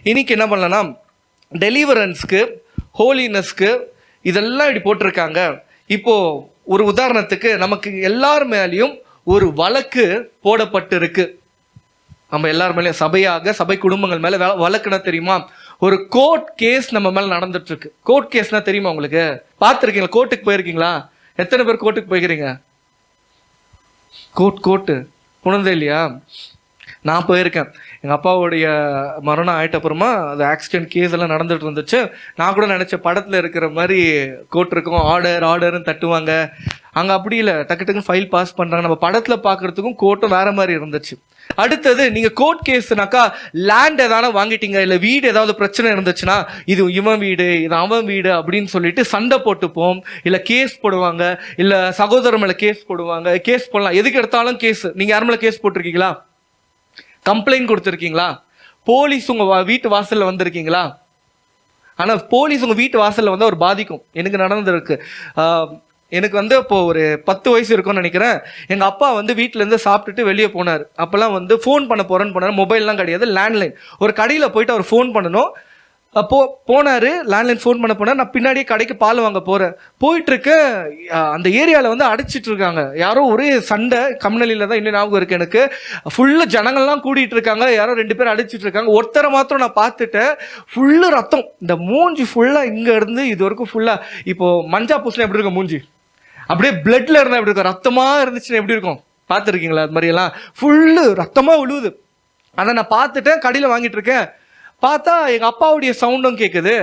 இன்னைக்கு என்ன பண்ணலாம், டெலிவரன்ஸ்க்கு, ஹோலினஸ்க்கு இதெல்லாம் இப்படி போட்டிருக்காங்க. இப்போ ஒரு உதாரணத்துக்கு நமக்கு எல்லார் மேலேயும் ஒரு வழக்கு போடப்பட்டு இருக்கு. நம்ம எல்லார் மேலேயும் சபையாக, சபை குடும்பங்கள் மேலே வழக்குனா தெரியுமா? ஒரு கோர்ட் கேஸ் நம்ம மேலே நடந்துட்டு இருக்கு. கோர்ட் கேஸ்னா தெரியுமா உங்களுக்கு? பார்த்துருக்கீங்களா? கோர்ட்டுக்கு போயிருக்கீங்களா? எத்தனை பேர் கோர்ட்டுக்கு போய்க்கிறீங்க? கோர்ட்டு போனதே இல்லையா? நான் போயிருக்கேன். எங்கள் அப்பாவுடைய மரணம் ஆகிட்ட அப்புறமா அது ஆக்சிடென்ட் கேஸ் எல்லாம் நடந்துட்டு இருந்துச்சு. நான் கூட நினச்ச படத்தில் இருக்கிற மாதிரி கோர்ட் இருக்கும், ஆர்டர்னு தட்டுவாங்க. அங்கே அப்படி இல்லை, டக்குன்னு ஃபைல் பாஸ் பண்ணுறாங்க. நம்ம படத்தில் பார்க்குறதுக்கும் கோர்ட்டும் வேற மாதிரி இருந்துச்சு. அடுத்தது, நீங்கள் கோர்ட் கேஸ்னாக்கா லேண்ட் ஏதாவது வாங்கிட்டீங்க, இல்லை வீடு ஏதாவது பிரச்சனை இருந்துச்சுன்னா இது இவன் வீடு, இது அவன் வீடு அப்படின்னு சொல்லிட்டு சண்டை போட்டுப்போம், இல்லை கேஸ் போடுவாங்க, இல்லை சகோதரர் மேலே கேஸ் போடுவாங்க. கேஸ் போடலாம், எதுக்கு எடுத்தாலும் கேஸ். நீங்கள் யார் மேலே கேஸ் போட்டிருக்கீங்களா? கம்ப்ளைண்ட் கொடுத்துருக்கீங்களா? போலீஸ் உங்கள் வீட்டு வாசலில் வந்திருக்கீங்களா? ஆனால் போலீஸ் உங்கள் வீட்டு வாசலில் வந்து அவர் பாதிக்கும். எனக்கு நடந்திருக்கு. எனக்கு வந்து இப்போ ஒரு 10 வயசு இருக்கும்னு நினைக்கிறேன். எங்கள் அப்பா வந்து வீட்டிலேருந்து சாப்பிட்டுட்டு வெளியே போனார். அப்போல்லாம் வந்து ஃபோன் பண்ண போகிறேன்னு போனார். மொபைல்லாம் கிடையாது, லேண்ட்லைன். ஒரு கடையில் போயிட்டு அவர் ஃபோன் பண்ணணும். போனார், லேண்ட்லைன் ஃபோன் பண்ண போனார். நான் பின்னாடியே கடைக்கு பால் வாங்க போகிறேன். போயிட்டுருக்க அந்த ஏரியாவில் வந்து அடிச்சிட்டு இருக்காங்க. யாரோ ஒரே சண்டை, கம்னலியில் தான் இன்னும் ஞாபகம் இருக்குது எனக்கு. ஃபுல்லாக ஜனங்கள்லாம் கூட்டிகிட்டு இருக்காங்க. யாரோ 2 பேர் அடிச்சிட்டு இருக்காங்க. ஒருத்தரை மாத்திரம் நான் பார்த்துட்டேன், ஃபுல்லு ரத்தம். இந்த மூஞ்சி ஃபுல்லாக இங்கே இருந்து இது வரைக்கும் ஃபுல்லாக, இப்போது மஞ்சா பூசினா எப்படி இருக்கும் மூஞ்சி, அப்படியே பிளட்ல இருந்தால் எப்படி இருக்கும், ரத்தமாக இருந்துச்சுன்னா எப்படி இருக்கும் பார்த்துருக்கீங்களா? அது மாதிரியெல்லாம் ஃபுல்லு ரத்தமாக விழுவுது. அதை நான் பார்த்துட்டேன். கடையில் வாங்கிட்டு இருக்கேன். பார்த்தா எங்கள் அப்பாவுடைய சவுண்டும் கேட்குது.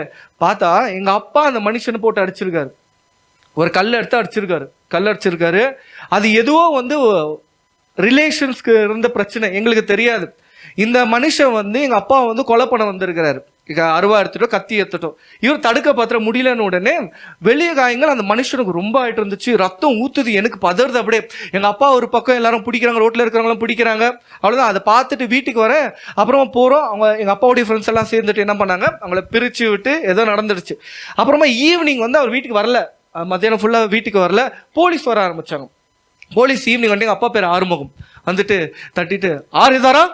பார்த்தா எங்கள் அப்பா அந்த மனுஷனை போட்டு அடிச்சிருக்காரு. ஒரு கல் எடுத்து அடிச்சிருக்காரு. அது எதுவோ வந்து ரிலேஷன்ஸ்க்கு இருந்த பிரச்சனை, எங்களுக்கு தெரியாது. இந்த மனுஷன் வந்து எங்கள் அப்பா வந்து கொலை பண்ண வந்திருக்கிறாரு. அருவா எடுத்துட்டோம், கத்தி எடுத்துட்டோம். இவர் தடுக்க பார்த்துற முடியலன்னு உடனே வெளியே காயங்கள் அந்த மனுஷனுக்கு ரொம்ப ஆகிட்டு இருந்துச்சு. ரத்தம் ஊத்துது. எனக்கு பதறுது அப்படியே. எங்கள் அப்பா ஒரு பக்கம் எல்லாரும் பிடிக்கிறாங்க, ரோட்டில் இருக்கிறவங்களாம் பிடிக்கிறாங்க. அவ்வளோதான். அதை பார்த்துட்டு வீட்டுக்கு வரேன். அப்புறமா போகிறோம். அவங்க எங்கள் அப்பாவுடைய ஃப்ரெண்ட்ஸ் எல்லாம் சேர்ந்துட்டு என்ன பண்ணாங்க, அவங்கள பிரித்து விட்டு ஏதோ நடந்துடுச்சு. அப்புறமா ஈவினிங் வந்து அவர் வீட்டுக்கு வரல, மத்தியானம் ஃபுல்லாக வீட்டுக்கு வரல. போலீஸ் வர ஆரம்பித்தாங்க. போலீஸ் ஈவினிங் வந்து எங்கள் அப்பா பேர் ஆறுமுகம். வந்துட்டு தட்டிட்டு, ஆறு இதாரா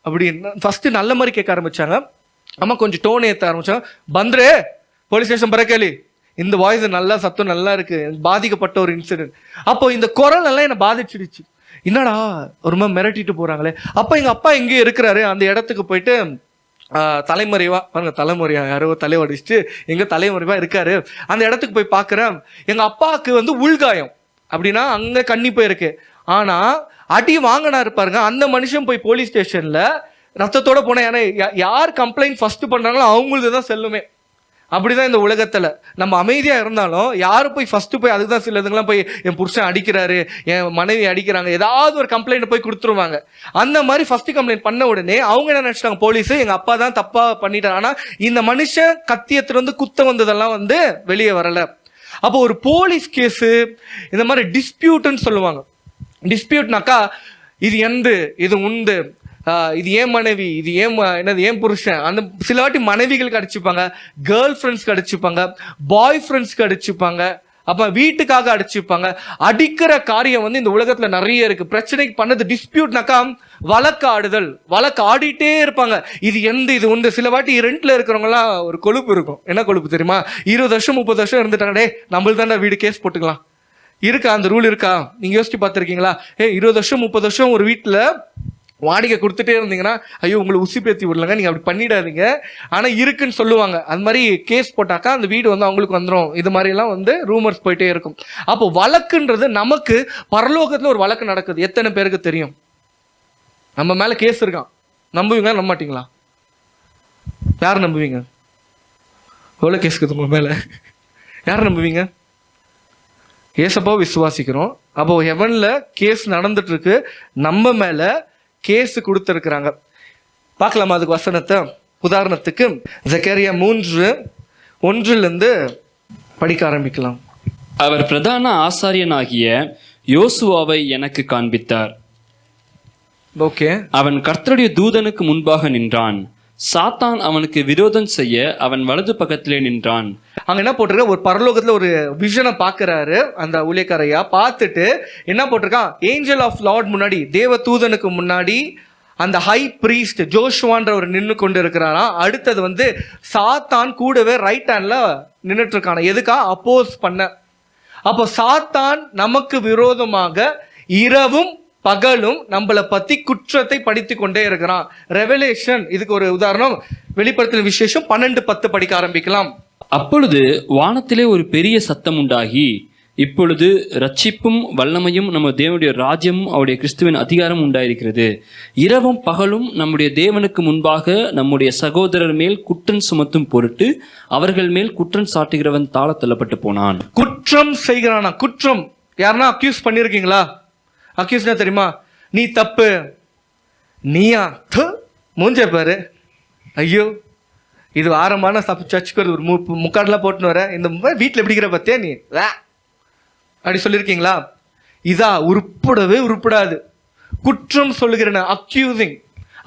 அப்படின்னு ஃபஸ்ட்டு நல்ல மாதிரி கேட்க ஆரம்பித்தாங்க. அம்மா கொஞ்சம் டோன் ஏற்ற ஆரம்பிச்சாங்க. பந்த்ரே போலீஸ் ஸ்டேஷன் பரக்கேலி, இந்த வாய்ஸ் நல்லா, சத்தம் நல்லா இருக்கு, பாதிக்கப்பட்ட ஒரு இன்சிடென்ட். அப்போ இந்த குரல் எல்லாம் என்னை பாதிச்சிடுச்சு. என்னடா ஒரு மாதிரி மிரட்டிட்டு போறாங்களே. அப்போ எங்க அப்பா எங்கேயும் இருக்கிறாரு. அந்த இடத்துக்கு போயிட்டு தலைமறைவா பாருங்க, தலைமுறையா யாரோ தலைவடிச்சுட்டு எங்க தலைமறைவா இருக்காரு. அந்த இடத்துக்கு போய் பார்க்குறேன். எங்க அப்பாவுக்கு வந்து உள்காயம், அப்படின்னா அங்க கண்ணி போயிருக்கு. ஆனா அடி வாங்கினா பாருங்க, அந்த மனுஷன் போய் போலீஸ் ஸ்டேஷன்ல ரத்தத்தோட போன, ஏன்னா யார் கம்ப்ளைண்ட் ஃபர்ஸ்ட் பண்றாங்களோ அவங்களுக்கு தான் செல்லுமே. அப்படிதான் இந்த உலகத்துல. நம்ம அமைதியா இருந்தாலும் யாரு போய் ஃபர்ஸ்ட் போய், அதுதான் சில இதுங்கெல்லாம் போய் என் புருஷன் அடிக்கிறாரு, என் மனைவி அடிக்கிறாங்க, ஏதாவது ஒரு கம்ப்ளைண்ட் போய் கொடுத்துருவாங்க. அந்த மாதிரி ஃபர்ஸ்ட் கம்ப்ளைண்ட் பண்ண உடனே அவங்க என்ன நினைச்சிட்டாங்க, போலீஸ் எங்க அப்பா தான் தப்பா பண்ணிட்டாங்க. ஆனா இந்த மனுஷன் கத்தியத்துல வந்து குத்த வந்ததெல்லாம் வந்து வெளியே வரல. அப்போ ஒரு போலீஸ் கேஸ், இந்த மாதிரி டிஸ்பியூட்னு சொல்லுவாங்க. டிஸ்பியூட்னாக்கா இது எந்து, இது உண்டு, இது ஏன் மனைவி, இது ஏன் என்னது ஏன் புருஷன். அந்த சில வாட்டி மனைவிகளுக்கு அடிச்சுப்பாங்க, கேர்ள் ஃப்ரெண்ட்ஸ்க்கு அடிச்சுப்பாங்க, பாய் ஃப்ரெண்ட்ஸ்க்கு அடிச்சுப்பாங்க, அப்ப வீட்டுக்காக அடிச்சுப்பாங்க. அடிக்கிற காரியம் வந்து இந்த உலகத்துல நிறைய இருக்கு. பிரச்சனைக்கு பண்ணது டிஸ்பியூட்னாக்கா வழக்கு ஆடுதல், வழக்கு ஆடிட்டே இருப்பாங்க. இது எந்த இது உண்டு. சில வாட்டி ரெண்ட்ல இருக்கிறவங்கலாம் ஒரு கொழுப்பு இருக்கும். என்ன கொழுப்பு தெரியுமா? 20 வருஷம் 30 வருஷம் இருந்துட்டாங்க, டே நம்மளுக்கு தானே வீடு, கேஸ் போட்டுக்கலாம். இருக்கா அந்த ரூல் இருக்கா? நீங்க யோசிச்சு பார்த்துருக்கீங்களா? 20 வருஷம் 30 வருஷம் ஒரு வீட்டுல வாடகை கொடுத்துட்டே இருந்தீங்கன்னா, ஐயோ உங்களை உசி பேத்தி விடலங்க, நீங்க அப்படி பண்ணிடாதீங்க, ஆனா இருக்குன்னு சொல்லுவாங்க. அது மாதிரி கேஸ் போட்டாக்கா அந்த வீடு வந்து அவங்களுக்கு வந்துடும். இது மாதிரி எல்லாம் வந்து ரூமர்ஸ் போயிட்டே இருக்கும். அப்போ வழக்குன்றது நமக்கு பரலோகத்துல ஒரு வழக்கு நடக்குது. எத்தனை பேருக்கு தெரியும்? நம்ம மேல கேஸ் இருக்கான். நம்புவீங்களா நம்ப மாட்டீங்களா? யார் நம்புவீங்க? எவ்வளவு கேஸ் இருக்குது உங்க மேல? யார் நம்புவீங்க? ஏசப்பா விசுவாசிக்கிறோம். அப்போ ஹெவன்ல கேஸ் நடந்துட்டு இருக்கு, நம்ம மேல கேஸ் கொடுத்துருக்குறாங்க. பார்க்கலாமா அதுக்கு வசனத்தை? உதாரணத்துக்கு ஜக்கரியா 3:1 படிக்க ஆரம்பிக்கலாம். அவர் பிரதான ஆசாரியனாகிய யோசுவாவை எனக்கு காண்பித்தார். ஓகே. அவன் கர்த்தருடைய தூதனுக்கு முன்பாக நின்றான். சாத்தான் அவனுக்கு விரோதம் செய்ய அவன் வலது பக்கத்திலே நின்றான். அங்க என்ன போட்டிருக்க, ஒரு பரலோகத்துல ஒரு விஷனை பாக்குறாரு அந்த ஊழியக்காரையா. பார்த்துட்டு என்ன போட்டிருக்கான், ஏஞ்சல் ஆஃப் லார்ட் முன்னாடி, தேவ தூதனுக்கு முன்னாடி அந்த ஹை பிரீஸ்ட் ஜோஷுவான்றவர் நின்று கொண்டு இருக்கிறாராம். அடுத்தது வந்து சாத்தான் கூடவே ரைட் ஹேண்ட்ல நின்றுட்டு இருக்கான. எதுக்கா? அப்போஸ் பண்ண. அப்போ சாத்தான் நமக்கு விரோதமாக இரவும் பகலும் நம்மளை பத்தி குற்றத்தை படித்து கொண்டே இருக்கிறான். ரெவலேஷன் இதுக்கு ஒரு உதாரணம். வெளிப்படுத்தின விசேஷம் 12:10 படிக்க ஆரம்பிக்கலாம். அப்பொழுது வானத்திலே ஒரு பெரிய சத்தம் உண்டாகி, இப்பொழுது ரட்சிப்பும் வல்லமையும் நம்ம தேவனுடைய ராஜ்யமும் அவருடைய கிறிஸ்துவின் அதிகாரம் உண்டாயிருக்கிறது. இரவும் பகலும் நம்முடைய தேவனுக்கு முன்பாக நம்முடைய சகோதரர் மேல் குற்றம் சுமத்தும் பொருட்டு அவர்கள் மேல் குற்றம் சாட்டுகிறவன் தாழ தள்ளப்பட்டு போனான். குற்றம் செய்கிறானா? குற்றம் யாருன்னா அக்யூஸ் பண்ணிருக்கீங்களா? அக்யூஸ்னா தெரியுமா? நீ தப்பு, நீயா மூஞ்ச பாரு, ஐயோ இது ஆரம்பமான சர்ச்சுக்கு ஒரு முக்காடெல்லாம் போட்டுன்னு வர, இந்த வீட்டில் எப்படிங்கிற பத்தியா நீ அப்படி சொல்லியிருக்கீங்களா? இதா உருப்படவே உருப்படாது. குற்றம் சொல்லுகிறேன், அக்யூசிங்.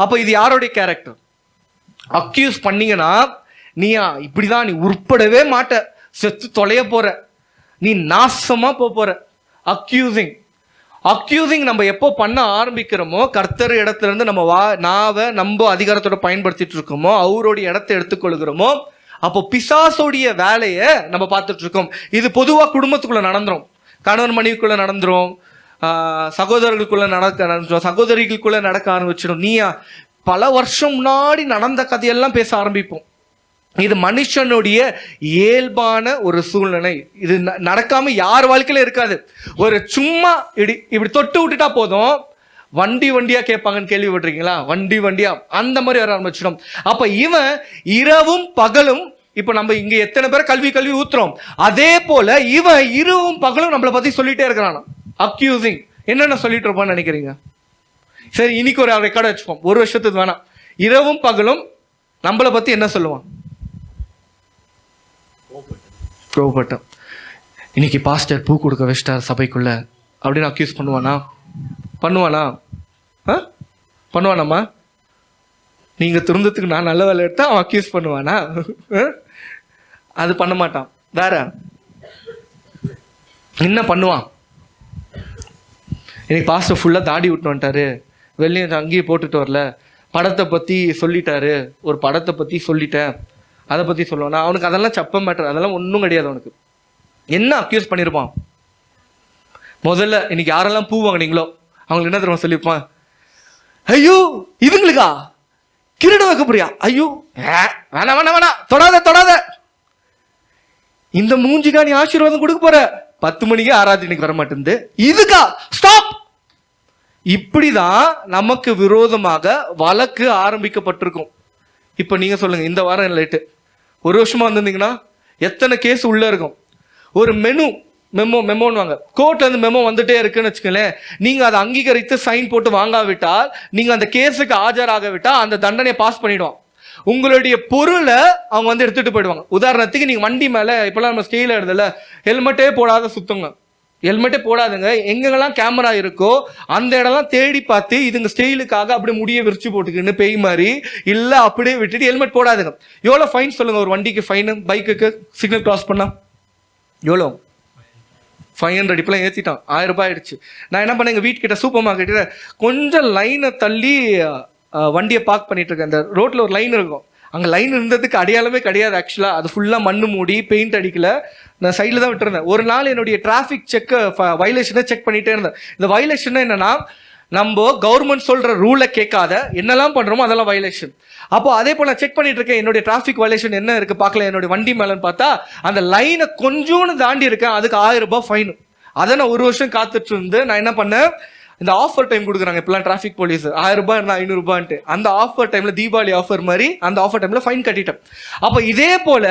அப்போ இது யாரோடைய கேரக்டர்? அக்யூஸ் பண்ணீங்கன்னா நீயா இப்படிதான், நீ உருப்படவே மாட்ட, செத்து தொலைய போற, நீ நாசமா போற. அக்யூசிங். அக்யூசிங் நம்ம எப்போ பண்ண ஆரம்பிக்கிறோமோ, கர்த்தர் இடத்துல இருந்து நம்ம நாவை நம்ம அதிகாரத்தோட பயன்படுத்திட்டு இருக்கோமோ, அவருடைய இடத்தை எடுத்துக்கொள்கிறோமோ, அப்போ பிசாசோடைய வேலையை நம்ம பார்த்துட்டு இருக்கோம். இது பொதுவாக குடும்பத்துக்குள்ள நடந்துரும், கணவன் மனைவிக்குள்ள நடந்துரும், சகோதரர்களுக்குள்ள நடந்துரும், சகோதரிகளுக்குள்ள நடக்க ஆரம்பிச்சிடும். நீயா பல வருஷம் முன்னாடி நடந்த கதையெல்லாம் பேச ஆரம்பிப்போம். இது மனுஷனுடைய இயல்பான ஒரு சூழ்நிலை. இது நடக்காம யார் வாழ்க்கையில இருக்காது. ஒரு சும்மா இப்படி தொட்டு விட்டுட்டா போதும், வண்டியா கேட்பாங்கன்னு கேள்விப்பட்டிருக்கீங்களா? வண்டியா அந்த மாதிரி வர ஆரம்பிச்சிடும். அப்ப இவன் இரவும் பகலும், இப்ப நம்ம இங்க எத்தனை பேர் கல்வி ஊத்துறோம், அதே போல இவன் இரவும் பகலும் நம்மளை பத்தி சொல்லிட்டே இருக்கிறான். அக்யூசிங். என்னென்ன சொல்லிட்டு இருப்பான்னு நினைக்கிறீங்க? சரி, இன்னைக்கு ஒரு ரெக்கார்டு வச்சுப்போம், ஒரு வருஷத்துக்கு வேணாம். இரவும் பகலும் நம்மளை பத்தி என்ன சொல்லுவான்? கோபப்பட்டோம், இன்னைக்கு பாஸ்டர் பூ கொடுக்க வச்சிட்டார் சபைக்குள்ள அப்படின்னு அக்யூஸ் பண்ணுவானா? பண்ணுவானாம்மா? நீங்க திருந்தத்துக்கு நான் நல்ல வேலை எடுத்தா அவன் அக்யூஸ் பண்ணுவானா? அது பண்ண மாட்டான். வேற என்ன பண்ணுவான்? இன்னைக்கு பாஸ்டர் ஃபுல்லா தாடி விட்டு வந்துட்டாரு, வெள்ளையும் அங்கேயே போட்டுட்டு வரல, படத்தை பத்தி சொல்லிட்டாரு, ஒரு படத்தை பத்தி சொல்லிட்டேன், அதை பத்தி சொல்லுவானா? அவனுக்கு அதெல்லாம் சப்ப மேட்டர், அதெல்லாம் ஒன்றும் கிடையாது. அவனுக்கு என்ன அக்யூஸ் பண்ணியிருப்பான்? முதல்ல இன்னைக்கு யாரெல்லாம் பூ வாங்கினீங்களோ அவங்களுக்கு என்ன தெரியுமா சொல்லியிருப்பான்? ஐயோ இவங்களுக்கா கிரீடம் வைக்க போறியா? ஐயோ வேணாம் தொடாத, இந்த மூஞ்சிக்கா நீ ஆசீர்வாதம் கொடுக்க போற, 10 மணிக்கு ஆராதனைக்கு வர மாட்டேங்குது, இதுக்கா ஸ்டாப். இப்படிதான் நமக்கு விரோதமாக வழக்கு ஆரம்பிக்கப்பட்டிருக்கும். இப்ப நீங்க சொல்லுங்க, இந்த வாரம் லேட்டு, ஒரு வருஷமா வந்திருந்தீங்கன்னா எத்தனை கேஸ் உள்ள இருக்கும்? ஒரு மெமோன்னு வாங்க, கோர்ட்ல இருந்து மெமோ வந்துட்டே இருக்குன்னு வச்சுக்கலேன், நீங்க அதை அங்கீகரித்து சைன் போட்டு வாங்காவிட்டால், நீங்க அந்த கேஸுக்கு ஆஜராகவிட்டால் அந்த தண்டனையை பாஸ் பண்ணிடுவான். உங்களுடைய பொருளை அவங்க வந்து எடுத்துட்டு போயிடுவாங்க. உதாரணத்துக்கு நீங்க வண்டி மேல இப்பெல்லாம் நம்ம ஸ்டேல எழுதல, ஹெல்மெட்டே போடாத சுத்தங்க, ஹெல்மெட்டே போடாதுங்க, எங்கெங்கெல்லாம் கேமரா இருக்கோ அந்த இடம்லாம் தேடி பார்த்து இதுங்க ஸ்டைலுக்காக அப்படியே முடிய விரிச்சு போட்டுக்கின்னு பேய் மாதிரி இல்ல அப்படியே விட்டுட்டு ஹெல்மெட் போடாதுங்க. எவ்வளோ ஃபைன் சொல்லுங்க? ஒரு வண்டிக்கு ஃபைன், பைக்குக்கு சிக்னல் கிராஸ் பண்ணா எவ்வளோ? 500 இப்பெல்லாம் ஏற்றிட்டான், 1000 ரூபாய் ஆயிடுச்சு. நான் என்ன பண்ணேன், எங்கள் வீட்டுக்கிட்ட சூப்பர் மார்க்கெட்டில் கொஞ்சம் லைனை தள்ளி வண்டியை பார்க் பண்ணிட்டு இருக்கேன். அந்த ரோட்டில் ஒரு லைன் இருக்கும், அங்கே லைன் இருந்ததுக்கு அடையாளமே கிடையாது. ஆக்சுவலாக அது ஃபுல்லாக மண்ணு மூடி பெயிண்ட் அடிக்கல, நான் சைடில் தான் விட்டுருந்தேன். ஒரு நாள் என்னுடைய டிராஃபிக் வயலேஷனை செக் பண்ணிகிட்டே இருந்தேன். இந்த வயலேஷன் என்னன்னா, நம்ம கவர்மெண்ட் சொல்கிற ரூலை கேட்காத என்னெல்லாம் பண்ணுறோமோ அதெல்லாம் வயலேஷன். அப்போ அதே போல் நான் செக் பண்ணிட்டு இருக்கேன், என்னுடைய டிராஃபிக் வயலேஷன் என்ன இருக்குது பார்க்கல, என்னுடைய வண்டி மேலேன்னு பார்த்தா அந்த லைனை கொஞ்சோன்னு தாண்டி இருக்கேன், அதுக்கு 1000 ரூபாய் ஃபைனு. அதை நான் ஒரு வருஷம் காத்துட்டு இருந்து நான் என்ன பண்ணேன், இந்த ஆஃபர் டைம் கொடுக்குறாங்க இப்பெல்லாம் டிராஃபிக் போலீஸ், 1000 ரூபாய் இருந்தால் 500 ரூபான்ட்டு, அந்த ஆஃபர் டைமில் தீபாவளி ஆஃபர் மாதிரி அந்த ஆஃபர் டைமில் ஃபைன் கட்டிட்டேன். அப்போ இதே போல்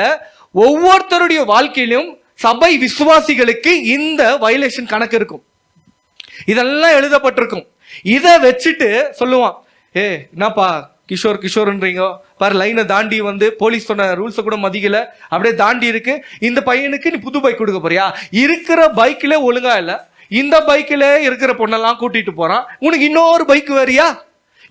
ஒவ்வொருத்தருடைய வாழ்க்கையிலும் சபை விசுவாசிகளுக்கு இந்த வயலேஷன் கணக்கு இருக்கும், இதெல்லாம் எழுதப்பட்டிருக்கும். இதை வச்சுட்டு சொல்லுவான், என்னப்பா கிஷோர்ன்றீங்க பாரு, லைனை தாண்டி வந்து போலீஸ் சொன்ன ரூல்ஸை கூட மதிக்கல, அப்படியே தாண்டி இருக்கு, இந்த பையனுக்கு நீ புது பைக் கொடுக்க போறியா? இருக்கிற பைக்கிலே ஒழுங்கா இல்லை, இந்த பைக்கில் இருக்கிற பொண்ணெல்லாம் கூட்டிட்டு போறான், உனக்கு இன்னொரு பைக் வேறியா,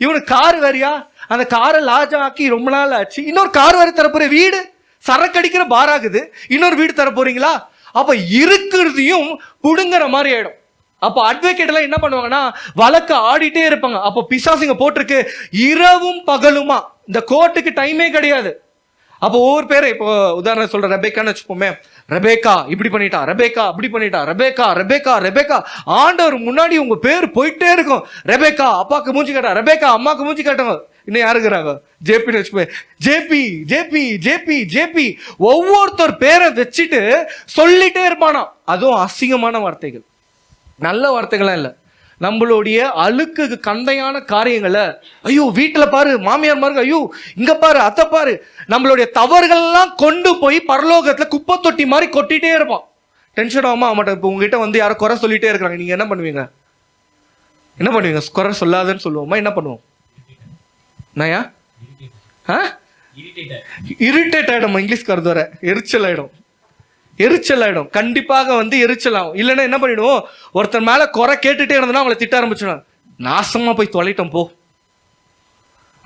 இவனுக்கு கார் வேறியா, அந்த காரை லாஜா ஆக்கி ரொம்ப நாள் ஆச்சு, இன்னொரு கார் வேற தரப்போற, வீடு சரக்கு அடிக்கிற பார் ஆகுது, இன்னொரு வீடு தர போறீங்களா? அப்ப இருக்கிறதையும் புடுங்குற மாதிரி ஆயிடும். அப்போ அட்வொகேட் எல்லாம் என்ன பண்ணுவாங்கன்னா வழக்கு ஆடிட்டே இருப்பாங்க. அப்போ பிசாசுங்க போட்டிருக்கு இரவும் பகலுமா, இந்த கோர்ட்டுக்கு டைமே கிடையாது. அப்போ ஒவ்வொரு பேரை, இப்போ உதாரணம் சொல்ற ரெபேக்கான்னு வச்சுப்போமே, ரெபேக்கா இப்படி பண்ணிட்டா, ரெபேக்கா அப்படி பண்ணிட்டா, ரெபேக்கா ரெபேக்கா ரெபேக்கா, ஆண்டவர் முன்னாடி உங்க பேர் போயிட்டே இருக்கும். ரெபேக்கா அப்பாக்கு மூஞ்சி காட்டா, ரெபேக்கா அம்மாக்கு மூஞ்சி காட்டுங்க. இன்னும் யாருக்குறாங்க? ஜேபின்னு வச்சுப்போம், ஜேபி ஜேபி ஜேபி ஜேபி, ஒவ்வொருத்தர் பேரை வச்சுட்டு சொல்லிட்டே இருப்பானா. அதுவும் அசிங்கமான வார்த்தைகள், நல்ல வார்த்தைகள்லாம் இல்லை. நம்மளுடைய அழுக்கு கந்தையான காரியங்களை, ஐயோ வீட்டுல பாரு மாமியார் மாருக்கு, ஐயோ இங்க பாரு அத்தை பாரு, நம்மளுடைய தவறுகள்லாம் கொண்டு போய் பரலோகத்துல குப்பை தொட்டி மாதிரி கொட்டிட்டே இருப்பான். டென்ஷன் ஆகாம மாட்டேன். இப்போ உங்ககிட்ட வந்து யாரும் குறை சொல்லிட்டே இருக்கிறாங்க, நீங்க என்ன பண்ணுவீங்க? என்ன பண்ணுவீங்க? குறை சொல்லாதன்னு சொல்லுவோமா? என்ன பண்ணுவோம்? நயா இரிட்டேட் ஆயிடும். இங்கிலீஷ் கருது வர எரிச்சல் ஆயிடும். எரிச்சல் ஆயிடும், கண்டிப்பாக வந்து எரிச்சல் ஆகும். இல்லைன்னா என்ன பண்ணிடுவோம், ஒருத்தர் மேல குறை கேட்டுட்டே இருந்தோம்னா அவங்களை திட்ட ஆரம்பிச்சிடும், நாசமா போய் தொலைட்டோம் போ,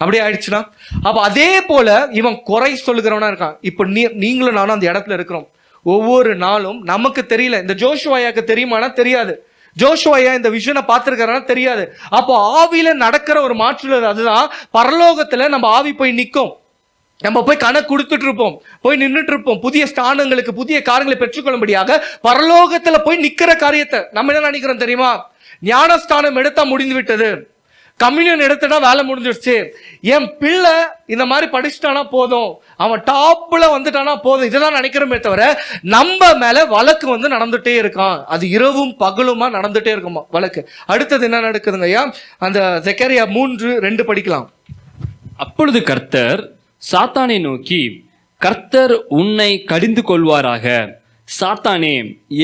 அப்படியே ஆயிடுச்சுன்னா. அப்ப அதே போல இவன் குறை சொல்லுகிறவனா இருக்கான். இப்ப நீங்களும் நானும் அந்த இடத்துல இருக்கிறோம். ஒவ்வொரு நாளும் நமக்கு தெரியல, இந்த ஜோஷுவாயாக்கு தெரியுமானா தெரியாது, ஜோஷுவாயா இந்த விஷனை பார்த்திருக்காரனா தெரியாது. அப்போ ஆவியில நடக்கிற ஒரு மாற்றுதல், அதுதான் பரலோகத்துல நம்ம ஆவி போய் நிற்கும். நம்ம போய் கணக்கு கொடுத்துட்டு இருப்போம், போய் நின்றுட்டு இருப்போம், புதிய ஸ்தானங்களுக்கு புதிய காரியங்களை பெற்றுக்கொள்ளும்படியாக பரலோகத்துல போய் நிக்கிற காரியத்தை நம்ம என்ன நினைக்கிறோம் தெரியுமா? ஞானஸ்தானம் எடுத்தா முடிந்து விட்டது, கம்யூனியன் எடுத்துட்டா வேலை முடிஞ்சிருச்சு, என் பிள்ளை இந்த மாதிரி படிச்சுட்டானா போதும், அவன் டாப்ல வந்துட்டானா போதும், இதெல்லாம் நினைக்கிறோமே தவிர நம்ம மேல வழக்கு வந்து நடந்துட்டே இருக்கான். அது இரவும் பகலுமா நடந்துட்டே இருக்குமா வழக்கு. அடுத்தது என்ன நடக்குதுங்க ஐயா? அந்த செக்கரியா 3:2 படிக்கலாம். அப்பொழுது கர்த்தர் சாத்தானை நோக்கி, கர்த்தர் உன்னை கடிந்து கொள்வாராக. சாத்தானே,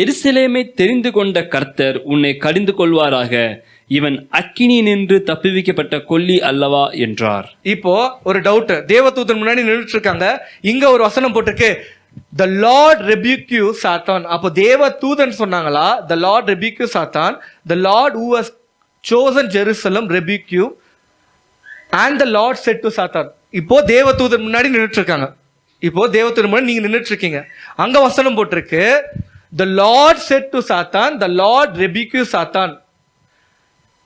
எருசலேமை தெரிந்து கொண்ட கர்த்தர் உன்னை கடிந்து கொள்வாராக. இவன் அக்கினி நின்று தப்புவிக்கப்பட்ட கொல்லி அல்லவா என்றார். இப்போ ஒரு டவுட், தேவதூதன் முன்னாடி நின்றுட்டு இருக்காங்க, இங்க ஒரு வசனம் போட்டிருக்கு, the Lord rebuke you Satan. அப்போ தேவதூதன் சொன்னாங்களா, the Lord rebuke you Satan, the Lord who has chosen Jerusalem rebuke you, and the Lord said to Satan. இப்போ தேவதூதன் முன்னாடி நின்றுட்டு இருக்காங்க, இப்போ தேவதூதன் முன்னாடி நீங்க நின்றுட்டு இருக்கீங்க, அங்க வசனம் போட்டிருக்கு, the Lord said to Satan, the Lord rebuke you Satan.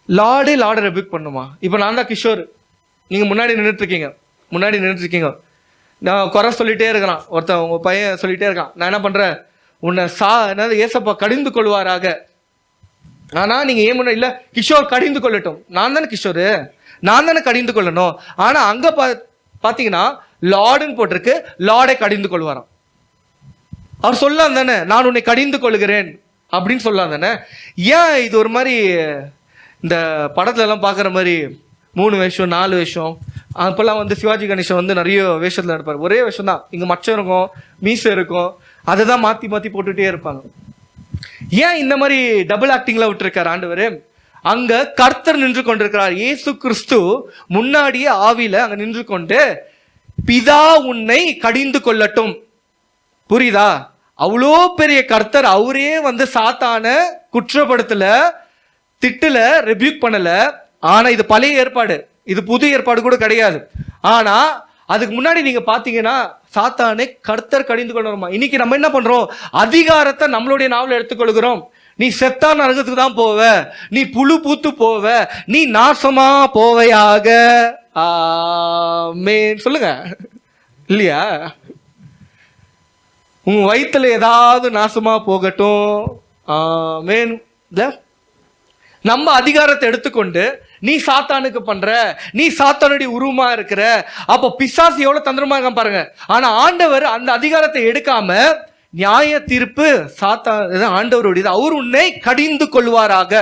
லார்டே லார்டை ரெபியூக் பண்ணுமா? இப்போ நான் தான் கிஷோர், நீங்க முன்னாடி நின்றுட்டு இருக்கீங்க, நான் குறை சொல்லிட்டே இருக்கிறான், ஒருத்தன் உங்க பையன் சொல்லிட்டே இருக்கான், நான் என்ன பண்றேன், உன்னை என்னது ஏசப்பா கடிந்து கொள்வாராக. ஆனா நீங்க ஏன் முன்ன இல்ல, கிஷோர் கடிந்து கொள்ளட்டும், நான் தானே கிஷோரு, நான் தானே கடிந்து கொள்ளணும். ஆனா அங்க பாத்தீங்கன்னா லார்டுன்னு போட்டிருக்கு, லார்டை கடிந்து கொள்வாராம். அவர் சொல்லலாம் தானே, நான் உன்னை கடிந்து கொள்கிறேன் அப்படின்னு சொல்லலாம் தானே. ஏன் இது ஒரு மாதிரி இந்த படத்துல எல்லாம் பாக்குற மாதிரி 3 வேஷம் 4 வேஷம், அப்பெல்லாம் வந்து சிவாஜி கணேசன் வந்து நிறைய வேஷத்துல நடப்பாரு, ஒரே வேஷம் தான், இங்க மச்சம் இருக்கும் மீசை இருக்கும், அதை தான் மாத்தி மாத்தி போட்டுட்டே இருப்பாங்க. ஏன் இந்த மாதிரி டபுள் ஆக்டிங்ல விட்டுருக்காரு ஆண்டவர்? அங்க கர்த்தர் நின்று கொண்டிருக்கிறார், இயேசு கிறிஸ்து முன்னாடியே ஆவியில அங்க நின்று கொண்டு, பிதா உன்னை கடிந்து கொள்ளட்டும். புரியுதா? அவ்வளோ பெரிய கர்த்தர், அவரே வந்து சாத்தான குற்றப்படுத்தல, திட்டுல, ரெபியூக் பண்ணல. ஆனா இது பழைய ஏற்பாடு, இது புது ஏற்பாடு கூட கிடையாது. ஆனா அதுக்கு முன்னாடி நீங்க பாத்தீங்கன்னா சாத்தானை கர்த்தர் கடிந்து கொள்ளணுமா. இன்னைக்கு நம்ம என்ன பண்றோம், அதிகாரத்தை நம்மளுடைய நாவல எடுத்துக்கொள்கிறோம். நீ செத்தா நரகத்துக்கு தான் போவ, நீ புழு பூத்து போவ, நீ நாசமா போவையாக, ஆமென் சொல்லுங்க, இல்லையா? உன் வயிற்றுல ஏதாவது நாசமா போகட்டும், ஆமென். நம்ம அதிகாரத்தை எடுத்துக்கொண்டு நீ சாத்தானுக்கு பண்ற, நீ சாத்தானுடைய உருவமா இருக்கிற, அப்போ பிசாசு எவ்வளவு தந்திரமா இருக்கான் பாருங்க. ஆனா ஆண்டவர் அந்த அதிகாரத்தை எடுக்காம நியாய தீர்ப்பு சாத்தான் ஆண்டவருடையது, அவர் உன்னை கடிந்து கொள்வாராக.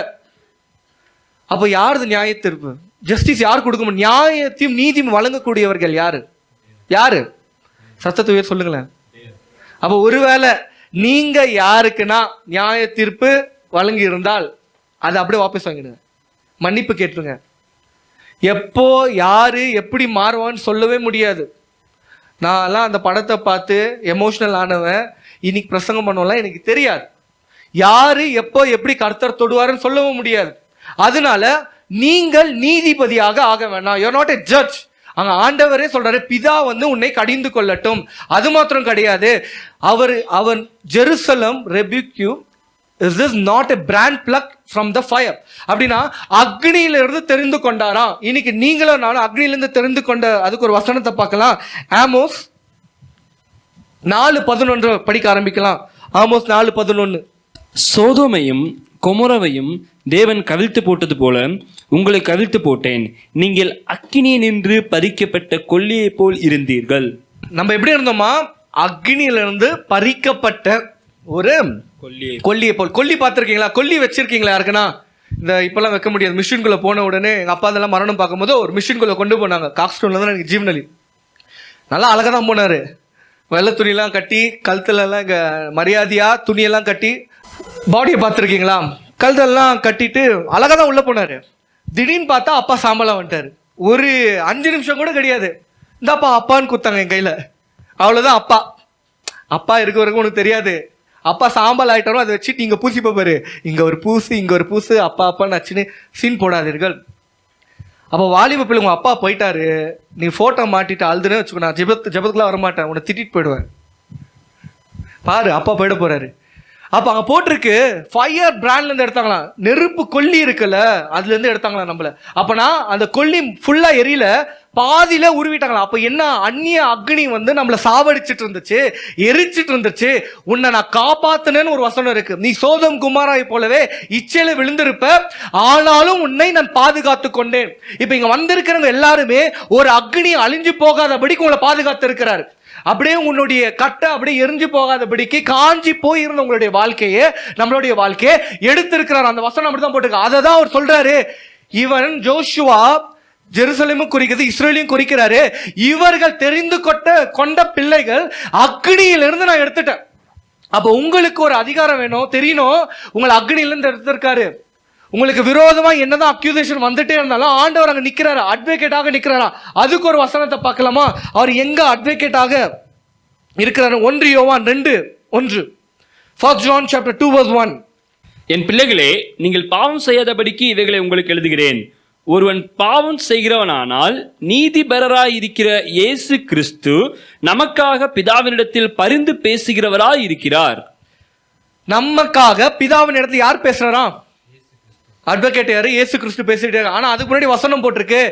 அப்போ யாருது நியாய தீர்ப்பு? ஜஸ்டிஸ் யார் கொடுக்க? நியாயத்தையும் நீதியும் வழங்கக்கூடியவர்கள் யாரு? யாரு? சத்தத்தை சொல்லுங்களேன். அப்போ ஒருவேளை நீங்க யாருக்குன்னா நியாய தீர்ப்பு வழங்கி இருந்தால் அதை அப்படியே வாபஸ் வாங்கிடுங்க, மன்னிப்பு கேட்டுருங்க. எப்போ யாரு எப்படி மாறுவான்னு சொல்லவே முடியாது. நான்லாம் அந்த படத்தை பார்த்து எமோஷனல் ஆனவன், இன்னைக்கு பிரசங்கம் பண்ணுவோம்லாம் எனக்கு தெரியாது. யாரு எப்போ எப்படி கர்த்தர் தொடுவாருன்னு சொல்லவும் முடியாது. அதனால நீங்கள் நீதிபதியாக ஆக வேணாம். You are not a judge. அங்க ஆண்டவரே சொல்றாரு, பிதா வந்து உன்னை கடிந்து கொள்ளட்டும். அது மாத்திரம் கிடையாது, அவன் Jerusalem rebuke you is this not a brand plug from the fire? அப்படின்னா அக்னியிலிருந்து தெரிந்து கொண்டாராம். இன்னைக்கு நீங்களும் நானும் அக்னியிலிருந்து தெரிந்து கொண்ட அதுக்கு ஒரு வசனத்தை பார்க்கலாம். ஆமோஸ் 4:11 படிக்க ஆரம்பிக்கலாம். ஆமோஸ் 4:11. சோதோமையும் கொமோராவையும் தேவன் கவிழ்த்து போட்டது போல உங்களை கவிழ்த்து போட்டேன், நீங்கள் அக்கினியை நின்று பறிக்கப்பட்ட கொல்லியை போல் இருந்தீர்கள். நம்ம எப்படி இருந்தோமா? அக்னியிலிருந்து பறிக்கப்பட்ட ஒரு கொல்லியை போல். கொல்லி பார்த்துருக்கீங்களா? கொல்லி வச்சிருக்கீங்களா யாருக்குன்னா? இந்த இப்பெல்லாம் வைக்க முடியாது. மிஷின்குள்ள போன உடனே எங்க அப்பா அதெல்லாம் மரணம் பார்க்கும்போது ஒரு மிஷின்குள்ள கொண்டு போனாங்க. காக்ஸ்டோன்ல தான் எனக்கு ஜீவனலி நல்லா அழகா தான் போனாரு. வெள்ளை துணியெல்லாம் கட்டி, கழுத்துல எல்லாம் இங்க மரியாதையா துணியெல்லாம் கட்டி, பாடியை பார்த்துருக்கீங்களா? கழுத்தெல்லாம் கட்டிட்டு அழகா தான் உள்ள போனாரு. திடீர்னு பார்த்தா அப்பா சாம்பலா வந்துட்டாரு. ஒரு 5 நிமிஷம் கூட கிடையாது. இந்தாப்பா அப்பான்னு குத்தாங்க என் கையில. அவ்வளவுதான். அப்பா அப்பா இருக்க வரைக்கும் உனக்கு தெரியாது. அப்பா சாம்பல் ஆயிட்டாரும் அதை வச்சுட்டு நீங்க பூசி பாரு, இங்க ஒரு பூசு இங்க ஒரு பூசு, அப்பா அப்பான்னு அச்சுன்னு சீன் போடாதீர்கள். அப்போ வாலிப பிள்ளை உங்க அப்பா போயிட்டாரு, நீ போட்டோ மாட்டிட்டு அழுதுன்னு வச்சுக்கோ, நான் ஜெபத்துக்குலாம் வரமாட்டேன், உன்னை திட்டிட்டு போயிடுவேன். பாரு அப்பா போயிட போறாரு. அப்ப அங்க போட்டிருக்கு ஃபயர் பிராண்ட்ல இருந்து எடுத்தாங்களாம். நெருப்பு கொல்லி இருக்குல்ல, அதுல இருந்து எடுத்தாங்களாம் நம்மள. அப்பனா அந்த கொல்லி ஃபுல்லா எரியல, பாதியில உருவிட்டாங்களாம். அப்ப என்ன, அந்நிய அக்னி வந்து நம்மள சாவடிச்சிட்டு இருந்துச்சு, எரிச்சிட்டு இருந்துச்சு. உன்னை நான் காப்பாத்தினேன்னு ஒரு வசனம் இருக்கு. நீ சோதம் குமாராய் போலவே இச்சையில விழுந்திருப்ப, ஆனாலும் உன்னை நான் பாதுகாத்து கொண்டேன். இப்ப இங்க வந்திருக்கிறவங்க எல்லாருமே ஒரு அக்னி அழிஞ்சு போகாதபடிக்கு உங்களை பாதுகாத்து இருக்கிறாரு. அப்படியே உன்னுடைய கட்டை அப்படியே எரிஞ்சு போகாதபடிக்கு காஞ்சி போயிருந்த உங்களுடைய வாழ்க்கையை, நம்மளுடைய வாழ்க்கையை எடுத்திருக்கிறார். அந்த வசனம் அப்படிதான் போட்டிருக்கு. அதை தான் அவர் சொல்றாரு. இவன் ஜோஷுவா ஜெருசலேமும் குறிக்கிறது, இஸ்ரேலையும் குறிக்கிறாரு. இவர்கள் தெரிந்து கொண்ட பிள்ளைகள் அக்னியிலிருந்து நான் எடுத்துட்டேன். அப்ப உங்களுக்கு ஒரு அதிகாரம் வேணும், தெரியணும். உங்களை அக்னியிலிருந்து எடுத்திருக்காரு. உங்களுக்கு விரோதமா என்னதான் அக்யூசேஷன் வந்துட்டே இருந்தாலும் ஆண்டவர் அங்க நிக்கிறாரு, அட்வொகேட்டாக நிக்கிறாரா. அதுக்கு ஒரு வசனத்தை பார்க்கலாமா? அவர் எங்க அட்வொகேட்டாக இருக்கிறாரு? 1 யோவான் 2:1. 1 John chapter 2:1. என் பிள்ளைகளே, நீங்கள் பாவம் செய்யாதபடிக்கு இவைகளை உங்களுக்கு எழுதுகிறேன். ஒருவன் பாவம் செய்கிறவனானால் நீதிபரராய் இருக்கிற இயேசு கிறிஸ்து நமக்காக பிதாவினிடத்தில் பரிந்து பேசுகிறவராய் இருக்கிறார். நமக்காக பிதாவின் இடத்துல யார் பேசுறாரா? அட்வொகேட் யாரு? இயேசு கிறிஸ்து பேசிட்டு. ஆனா அதுக்கு முன்னாடி வசனம் போட்டிருக்கு,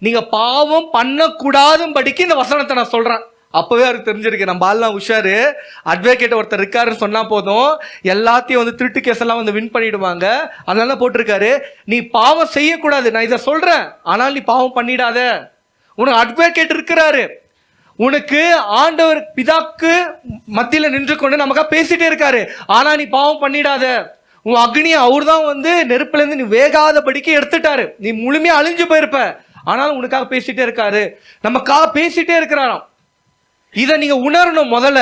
நீங்க பாவம் பண்ணக்கூடாதும்படிக்கு இந்த வசனத்தை நான் சொல்றேன். அப்பவே அவருக்கு தெரிஞ்சிருக்கு, நம்ம ஆள்லாம் உஷாரு, அட்வொகேட் ஒருத்தர் இருக்காருன்னு சொன்னா போதும் எல்லாத்தையும் வந்து திருட்டு கேஸ் எல்லாம் வந்து வின் பண்ணிடுவாங்க. அதனால போட்டிருக்காரு, நீ பாவம் செய்யக்கூடாது, நான் இதை சொல்றேன், ஆனால் நீ பாவம் பண்ணிடாத. உனக்கு அட்வொகேட் இருக்கிறாரு. உனக்கு ஆண்டவர் பிதாக்கு மத்தியில நின்று கொண்டு நமக்கா பேசிட்டே இருக்காரு. ஆனா நீ பாவம் பண்ணிடாத. உன் அக்னியை அவர் தான் வந்து நெருப்புல இருந்து நீ வேகாதபடிக்கு எடுத்துட்டாரு. நீ முழுமையா அழிஞ்சு போயிருப்ப, ஆனாலும் உனக்காக பேசிட்டே இருக்காரு, நமக்காக பேசிட்டே இருக்கிறாராம். இதை நீங்க உணரணும். முதல்ல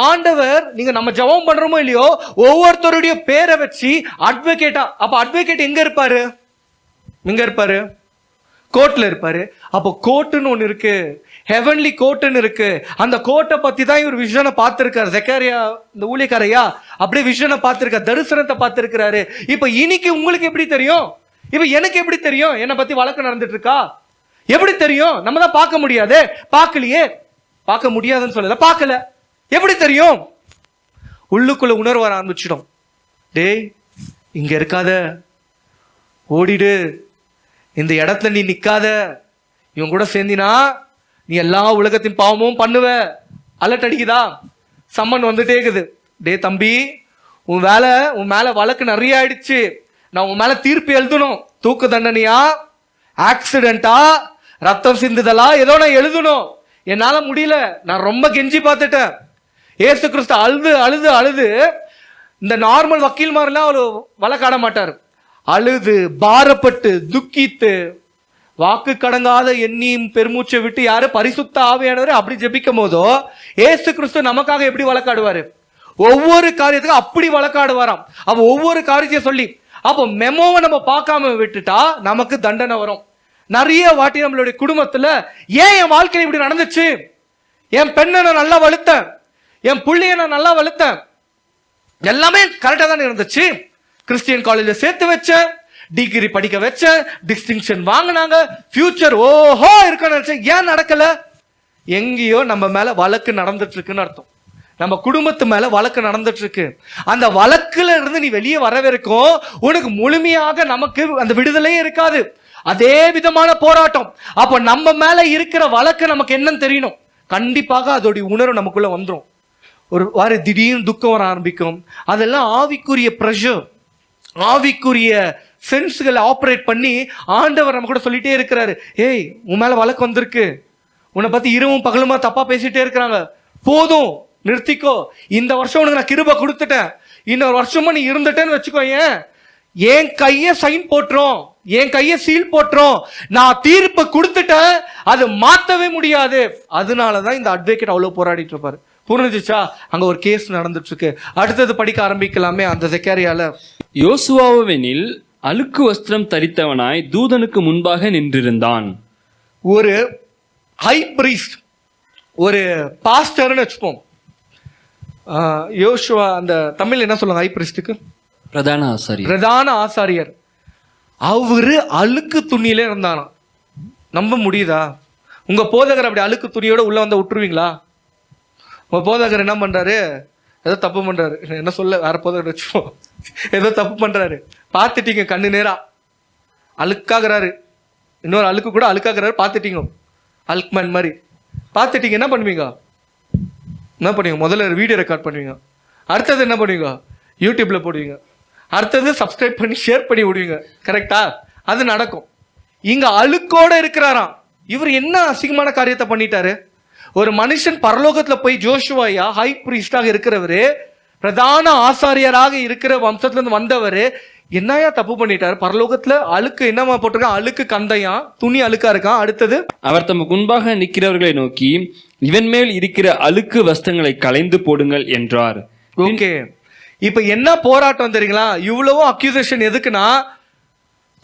ஆண்டவர், நீங்க நம்ம ஜெபம் பண்றோமோ இல்லையோ, ஒவ்வொருத்தருடைய பேரை வச்சு அட்வொகேட்டா. அப்ப அட்வொகேட் எங்க இருப்பாரு? எங்க இருப்பாரு? கோர்ட்ல இருப்பாரு. அப்போ கோர்ட்டுன்னு ஒண்ணு இருக்கு, ஹெவன்லி கோர்ட்டுன்னு இருக்கு. அந்த கோர்ட்டை பத்தி தான் இவர் விஷனை பார்த்திருக்காரு. ஜெக்கரியா இந்த ஊழியக்காரையா அப்படியே விஷனை பார்த்திருக்காரு, தரிசனத்தை பார்த்திருக்கிறாரு. இப்ப இன்னைக்கு உங்களுக்கு எப்படி தெரியும்? இப்ப எனக்கு எப்படி தெரியும் என்னை பத்தி வழக்கு நடந்துட்டு இருக்கா? எப்படி தெரியும்? நம்ம தான் பார்க்க முடியாது. பார்க்கலையே, பார்க்க முடியாதுன்னு சொல்லல, பார்க்கல, எப்படி தெரியும்? உள்ளுக்குள்ள உணர்வு வர ஆரம்பிச்சிடும். டேய் இங்க இருக்காத, ஓடிடு, இந்த இடத்துல நீ நிக்காத, இவன் கூட சேர்ந்தினா நீ எல்லா உலகத்தின் பாவமும் பண்ணுவ. அலர்ட் அடிக்குதா? சம்மன் வந்துட்டே இருக்குது. டே தம்பி, உன் மேல வழக்கு நிறைய ஆயிடுச்சு, நான் உன் மேல தீர்ப்பு எழுதணும். தூக்கு தண்டனையா, ஆக்சிடென்டா, ரத்தம் சிந்துதலா, ஏதோ நான் எழுதணும். என்னால முடியல, நான் ரொம்ப கெஞ்சி பார்த்துட்டேன். ஏசு கிறிஸ்து அழுது அழுது அழுது, இந்த நார்மல் வக்கீல் மாதிரிலாம் அவர் வழக்காட மாட்டார். அழுது பாரப்பட்டு துக்கித்து வாக்கு கடங்காத எண்ணியும் பெருமூச்சை விட்டு யாரு? பரிசுத்த ஆவியானவர் அப்படி ஜெபிக்கும் போதோ ஏசு கிறிஸ்து நமக்காக எப்படி வழக்காடுவாரு? ஒவ்வொரு காரியத்துக்கும் அப்படி வழக்காடுவாராம். அப்ப ஒவ்வொரு காரியத்தையும் சொல்லி, அப்போ மெமோவை நம்ம பார்க்காம விட்டுட்டா நமக்கு தண்டனை வரும். நிறைய வாட்டி நம்மளுடைய குடும்பத்துல ஏன் என் வாழ்க்கையில இப்படி நடந்துச்சு, என் பெண்ணை நான் நல்லா வளர்த்தேன், என் புள்ளைய நான் நல்லா வளர்த்தேன், எல்லாமே கரெக்டா தான் இருந்துச்சு, கிறிஸ்டியன் காலேஜ்ல சேர்த்து வச்சேன், டிகிரி படிக்க வச்சேன், டிஸ்டிங்ஷன் வாங்கினாங்க, ஃபியூச்சர் ஓஹோ இருக்குன்னு நினைச்சேன், ஏன் நடக்கல? எங்கேயோ நம்ம மேல வழக்கு நடந்துட்டு இருக்குன்னு அர்த்தம். நம்ம குடும்பத்து மேல வழக்கு நடந்துட்டு இருக்கு. அந்த வழக்குல இருந்து நீ வெளியே வர வரைக்கும் உனக்கு முழுமையாக நமக்கு அந்த விடுதலையே இருக்காது. அதே விதமான போராட்டம். அப்ப நம்ம மேல இருக்கிற வழக்கு நமக்கு என்னன்னு தெரியணும். கண்டிப்பாக அதோடைய உணர்வு நமக்குள்ள வந்துடும். ஒரு வார திடீர்னு துக்கம் வர ஆரம்பிக்கும். அதெல்லாம் ஆவிக்குரிய ப்ரெஷர், ஆவிக்குரிய சென்ஸ்களை ஆப்ரேட் பண்ணி ஆண்டவர் நம்ம கூட சொல்லிட்டே இருக்கிறாரு, ஏய் உன் மேல வழக்கு வந்திருக்கு, உன்னை பத்தி இரவும் பகலுமா தப்பா பேசிட்டே இருக்கிறாங்க, போதும் நிறுத்திக்கோ, இந்த வருஷம் உனக்கு நான் கிருபை கொடுத்துட்டேன், இன்னொரு வருஷமா நீ இருந்துட்டேன்னு வச்சுக்கோ, என் கைய சைன் போட்டுரும், என் கைய சீல் போட்டுரும், நான் தீர்ப்பு கொடுத்துட்டேன், அது மாத்தவே முடியாது. அதனாலதான் இந்த அட்வொகேட் அவ்வளவு போராடிட்டு இருப்பாரு. புரிஞ்சுச்சா? அங்க ஒரு கேஸ் நடந்துட்டு இருக்கு. அடுத்தது படிக்க ஆரம்பிக்கலாமே அந்த செக்காரியால. யோசுவாவெனில் அழுக்கு வஸ்திரம் தரித்தவனாய் தூதனுக்கு முன்பாக நின்றிருந்தான். ஒரு ஹை பிரீஸ்ட், ஒரு பாஸ்டர்னு வச்சுப்போம். யோசுவா அந்த தமிழ் என்ன சொல்லுவாங்க ஹை பிரீஸ்டுக்கு? பிரதான ஆசாரியர். பிரதான ஆசாரியர். அவரு அழுக்கு துணியிலே இருந்தாராம். நம்ப முடியுதா? உங்க போதகர் அப்படி அழுக்கு துணியோட உள்ள வந்த விட்டுருவீங்களா? உங்க போதகர் என்ன பண்றாரு? ஏதோ தப்பு பண்றாரு, என்ன சொல்ல, வேற போதகர் வச்சுப்போம், ஏதோ தப்பு பண்றாரு, பார்த்துட்டீங்க கண்ணு நேரா, அழுக்காகிறாரு, இன்னொரு அழுக்கு கூட அழுக்காகிறாரு, பார்த்துட்டீங்க, அல்க்மேன் மாதிரி பார்த்துட்டீங்க, என்ன பண்ணுவீங்க? என்ன பண்ணுவீங்க? முதல்ல வீடியோ ரெக்கார்ட் பண்ணுவீங்க, அடுத்தது என்ன பண்ணுவீங்க? யூடியூப்ல போடுவீங்க, அடுத்தது சப்ஸ்கிரைப் பண்ணி ஷேர் பண்ணி விடுவீங்க. கரெக்டா? அது நடக்கும். இங்க அழுக்கோட இருக்கிறாராம். இவர் என்ன அசிங்கமான காரியத்தை பண்ணிட்டாரு? ஒரு மனுஷன் பரலோகத்துல போய் ஜோஷுவாயா ஹை பிரீஸ்டாக இருக்கிறவரு, பிரதான ஆசாரியராக இருக்கிற வம்சத்துல இருந்து வந்தவரு என்னையா தப்பு பண்ணிட்டாரு? பரலோகத்துல அழுக்கு என்னமா போட்டிருக்கான்? அழுக்கு கந்தையா, துணி அழுக்கா இருக்கான். அடுத்தது அவர் தமக்கு முன்பாக நிற்கிறவர்களை நோக்கி இவன் மேல் இருக்கிற அழுக்கு வஸ்திரங்களை களைந்து போடுங்கள் என்றார். ஓகே, இப்ப என்ன போராட்டம் தெரியுங்களா? இவ்வளவோ அக்யூசேஷன் எதுக்குன்னா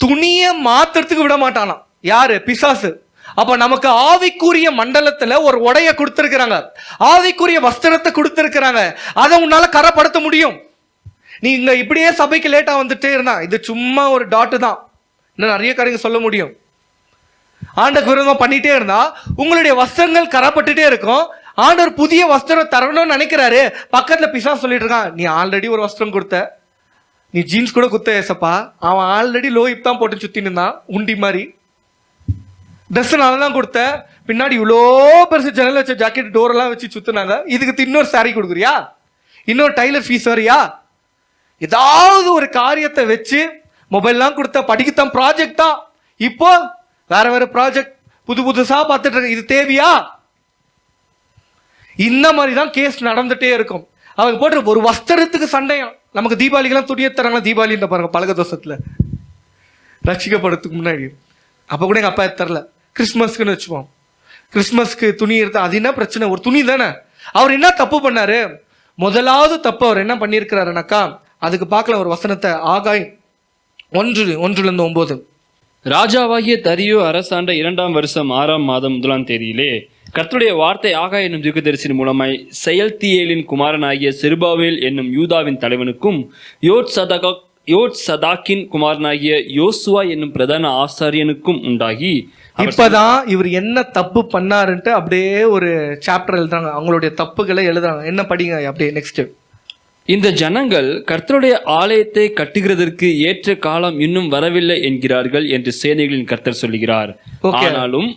துணிய மாத்துறதுக்கு விட மாட்டானா. யாரு? பிசாசு. அப்ப நமக்கு ஆவிக்குரிய மண்டலத்துல ஒரு உடைய கொடுத்திருக்கிறாங்க, ஆவிக்குரிய வஸ்திரத்தை கொடுத்திருக்கிறாங்க. அதை உன்னால கரப்படுத்த முடியும். நீங்க இப்படியே சபைக்கு லேட்டா வந்துட்டே இருந்தா, இது சும்மா ஒரு டாட்டு தான், இன்னும் நிறைய காரியங்கள் சொல்ல முடியும். ஆண்டக்கு விரோதமா பண்ணிட்டே இருந்தா உங்களுடைய வஸ்திரங்கள் கரப்பட்டுட்டே இருக்கும். ஆண்டவர் புதிய வஸ்திரம் தரணும்னு நினைக்கிறாரு, பக்கத்துல பிசாசு சொல்லிட்டு இருக்கான், நீ ஆல்ரெடி ஒரு வஸ்திரம் கொடுத்த, நீ ஜீன்ஸ் கூட குத்த ஏசப்பா, அவன் ஆல்ரெடி லோ ஹிப் தான் போட்டு சுத்தின்னு இருந்தான், உண்டி மாதிரி ட்ரெஸ் நல்லா தான் கொடுத்த, பின்னாடி இவ்வளோ பெருசு ஜன்னல் வச்ச ஜாக்கெட் டோர் எல்லாம் வச்சு சுத்தினாங்க, இதுக்கு இன்னொரு சாரி கொடுக்குறியா, இன்னொரு டைலர் ஃபீஸ் வரியா, ஏதாவது ஒரு காரியத்தை வச்சு மொபைல்லாம் கொடுத்த, படிக்கத்தான் ப்ராஜெக்ட் தான், இப்போ வேற வேற ப்ராஜெக்ட் புது புதுசா பார்த்துட்டு இருக்க, இது தேவையா? இந்த மாதிரி தான் கேஸ் நடந்துட்டே இருக்கும். அவங்க போட்டு ஒரு வஸ்திரத்துக்கு சண்டையும். நமக்கு தீபாவளிக்கெல்லாம் துணியை தராங்களா? தீபாவளின்ற பாருங்க, பழக தோஷத்துல ரட்சிக்கப்படுறதுக்கு முன்னாடி அப்ப கூட எங்க அப்பா தரல. கிறிஸ்மஸ்க்குன்னு வச்சுப்போம், கிறிஸ்மஸ்க்கு துணி எடுத்து, அது என்ன பிரச்சனை? ஒரு துணி தானே. அவர் என்ன தப்பு பண்ணாரு? முதலாவது தப்பு அவர் என்ன பண்ணியிருக்கிறாருனாக்கா, அதுக்கு பார்க்கல ஒரு வசனத்தை, ஆகாய் 1:1-9. ராஜாவாகிய தரியோ அரசாண்ட 2ஆம் வருஷம் 6ஆம் மாதம் 1ஆம் தேதியிலே கர்த்தருடைய வார்த்தை ஆகாய் என்னும் தீர்க்கதரிசியின் மூலமாய் செயல்தியேலின் குமாரனாகிய செருபாவேல் என்னும் யூதாவின் தலைவனுக்கும் யோட் சதாக்கின் குமாரனாகிய யோசுவா என்னும் பிரதான ஆசாரியனுக்கும் உண்டாகி. இப்பதான் இவர் என்ன தப்பு பண்ணாருன்ட்டு அப்படியே ஒரு சாப்டர் எழுதுறாங்க, அவங்களுடைய தப்புகளை எழுதுறாங்க. என்ன படிங்க அப்படியே நெக்ஸ்ட். இந்த ஜனங்கள் கர்த்தருடைய ஆலயத்தை கட்டுகிறதற்கு ஏற்ற காலம் இன்னும் வரவில்லை என்கிறார்கள் என்று சேனைகளின் கர்த்தர் சொல்லுகிறார். ஆனாலும்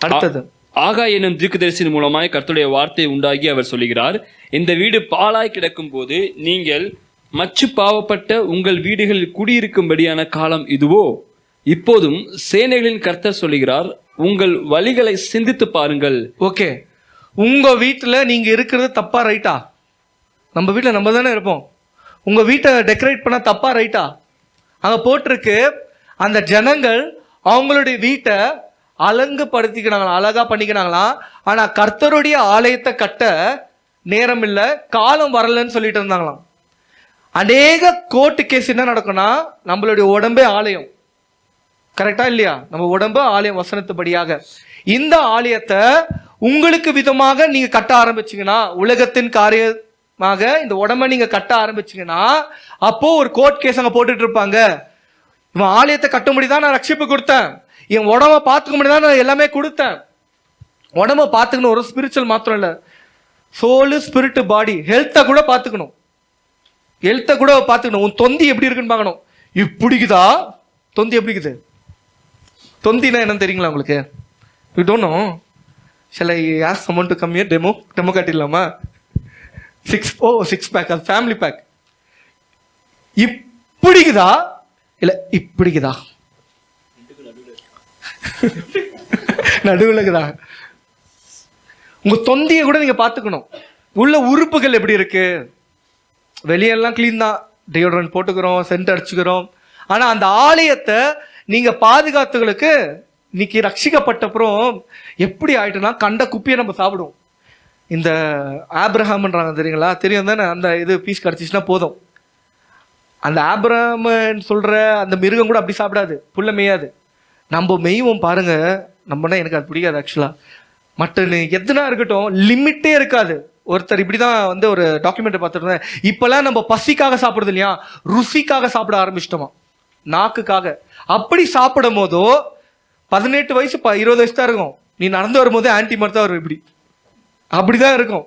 அடுத்தது ஆகாய் என்னும் தீர்க்கதரிசியின் மூலமாய் கர்த்தருடைய வார்த்தை உண்டாகி அவர் சொல்லுகிறார், இந்த வீடு பாழாய் கிடக்கும் போது நீங்கள் மச்சு பாவப்பட்ட உங்கள் வீடுகளில் குடியிருக்கும்படியான காலம் இதுவோ? இப்போதும் சேனைகளின் கர்த்தர் சொல்லுகிறார், உங்கள் வழிகளை சிந்தித்து பாருங்கள். ஓகே, உங்க வீட்டுல நீங்க இருக்கிறது தப்பா ரைட்டா? நம்ம வீட்டுல நம்ம தானே இருப்போம். உங்க வீட்டை டெக்கரேட் பண்ண தப்பா ரைட்டா? அங்க போட்டிருக்கு, அந்த ஜனங்கள் அவங்களுடைய வீட்டை அலங்குபடுத்திக்கிறாங்களா, அழகா பண்ணிக்கிறாங்களாம். ஆனா கர்த்தருடைய ஆலயத்தை கட்ட நேரம் இல்லை, காலம் வரலன்னு சொல்லிட்டு இருந்தாங்களாம். அநேக கோர்ட்டு கேஸ் என்ன நடக்கும்னா, நம்மளுடைய உடம்பே ஆலயம், கரெக்டா இல்லையா? நம்ம உடம்பு ஆலயம் வசனத்துபடியாக. இந்த ஆலயத்தை உங்களுக்கு விதமாக நீங்க கட்ட ஆரம்பிச்சீங்கன்னா, உலகத்தின் காரியமாக இந்த உடம்ப நீங்க கட்ட ஆரம்பிச்சீங்கன்னா, அப்போ ஒரு கோர்ட் கேஸ் அங்க போட்டுட்டு இருப்பாங்க. இவன் ஆலயத்தை கட்ட முடியுதான், நான் ரட்சிப்பு கொடுத்தேன், என் உடம்ப பார்த்துக்க முடியுதான், நான் எல்லாமே கொடுத்தேன். உடம்ப பார்த்துக்கணும், ஒரு ஸ்பிரிச்சுவல் மாத்திரம் இல்லை, சோலு, ஸ்பிரிட், பாடி, ஹெல்த்தை கூட பார்த்துக்கணும். உன் தொந்தி எப்படி இருக்குன்னு பார்க்கணும். இப்படிக்குதா தொந்தி? எப்படி இருக்குது தொந்தினா என்னன்னு தெரியுங்களா உங்களுக்கு? You don't know? shall I ask someone to come here? Demo காட்டிடலாமா? 6 பேக், அது ஃபேமிலி பேக். இப்படிக்குதா இல்ல இப்படிக்குதா? நடுவுலக்குதா? உங்க தொந்தியை கூட நீங்க பாத்துக்கணும். உள்ள உறுப்புகள் எப்படி இருக்கு? வெளியெல்லாம் கிளீன் தான், டியோட்ரண்ட் போட்டுக்கிறோம், சென்ட் அடிச்சுக்கிறோம். ஆனா அந்த ஆலயத்தை நீங்க பாதுகாத்துகளுக்கு இன்னைக்கு ரட்சிக்கப்பட்டப்புறம் எப்படி ஆயிட்டுனா, கண்ட குப்பியை நம்ம சாப்பிடுவோம். இந்த ஆப்ரஹாம்ன்றாங்க தெரியுங்களா? தெரியும் தானே? அந்த இது பீஸ் கிடச்சிச்சுன்னா போதும். அந்த ஆப்ரஹாம்னு சொல்ற அந்த மிருகம் கூட அப்படி சாப்பிடாது, புல்ல மேயாது. நம்ம மெய்வோம் பாருங்க. நம்மனா எனக்கு அது பிடிக்காது ஆக்சுவலா. மட்டன் எதுனா இருக்கட்டும், லிமிட்டே இருக்காது. ஒருத்தர் இப்படிதான் வந்து ஒரு டாக்குமெண்ட் பார்த்துருந்தேன். இப்பெல்லாம் நம்ம பசிக்காக சாப்பிடுறது இல்லையா, ருசிக்காக சாப்பிட ஆரம்பிச்சிட்டோமா, நாக்குக்காக. அப்படி சாப்பிடும் போதோ 18 வயசு 20 வயசு தான் இருக்கும். நீ நடந்து வரும்போது ஆன்டி மாதிரி தான் வரும். இப்படி அப்படிதான் இருக்கும்.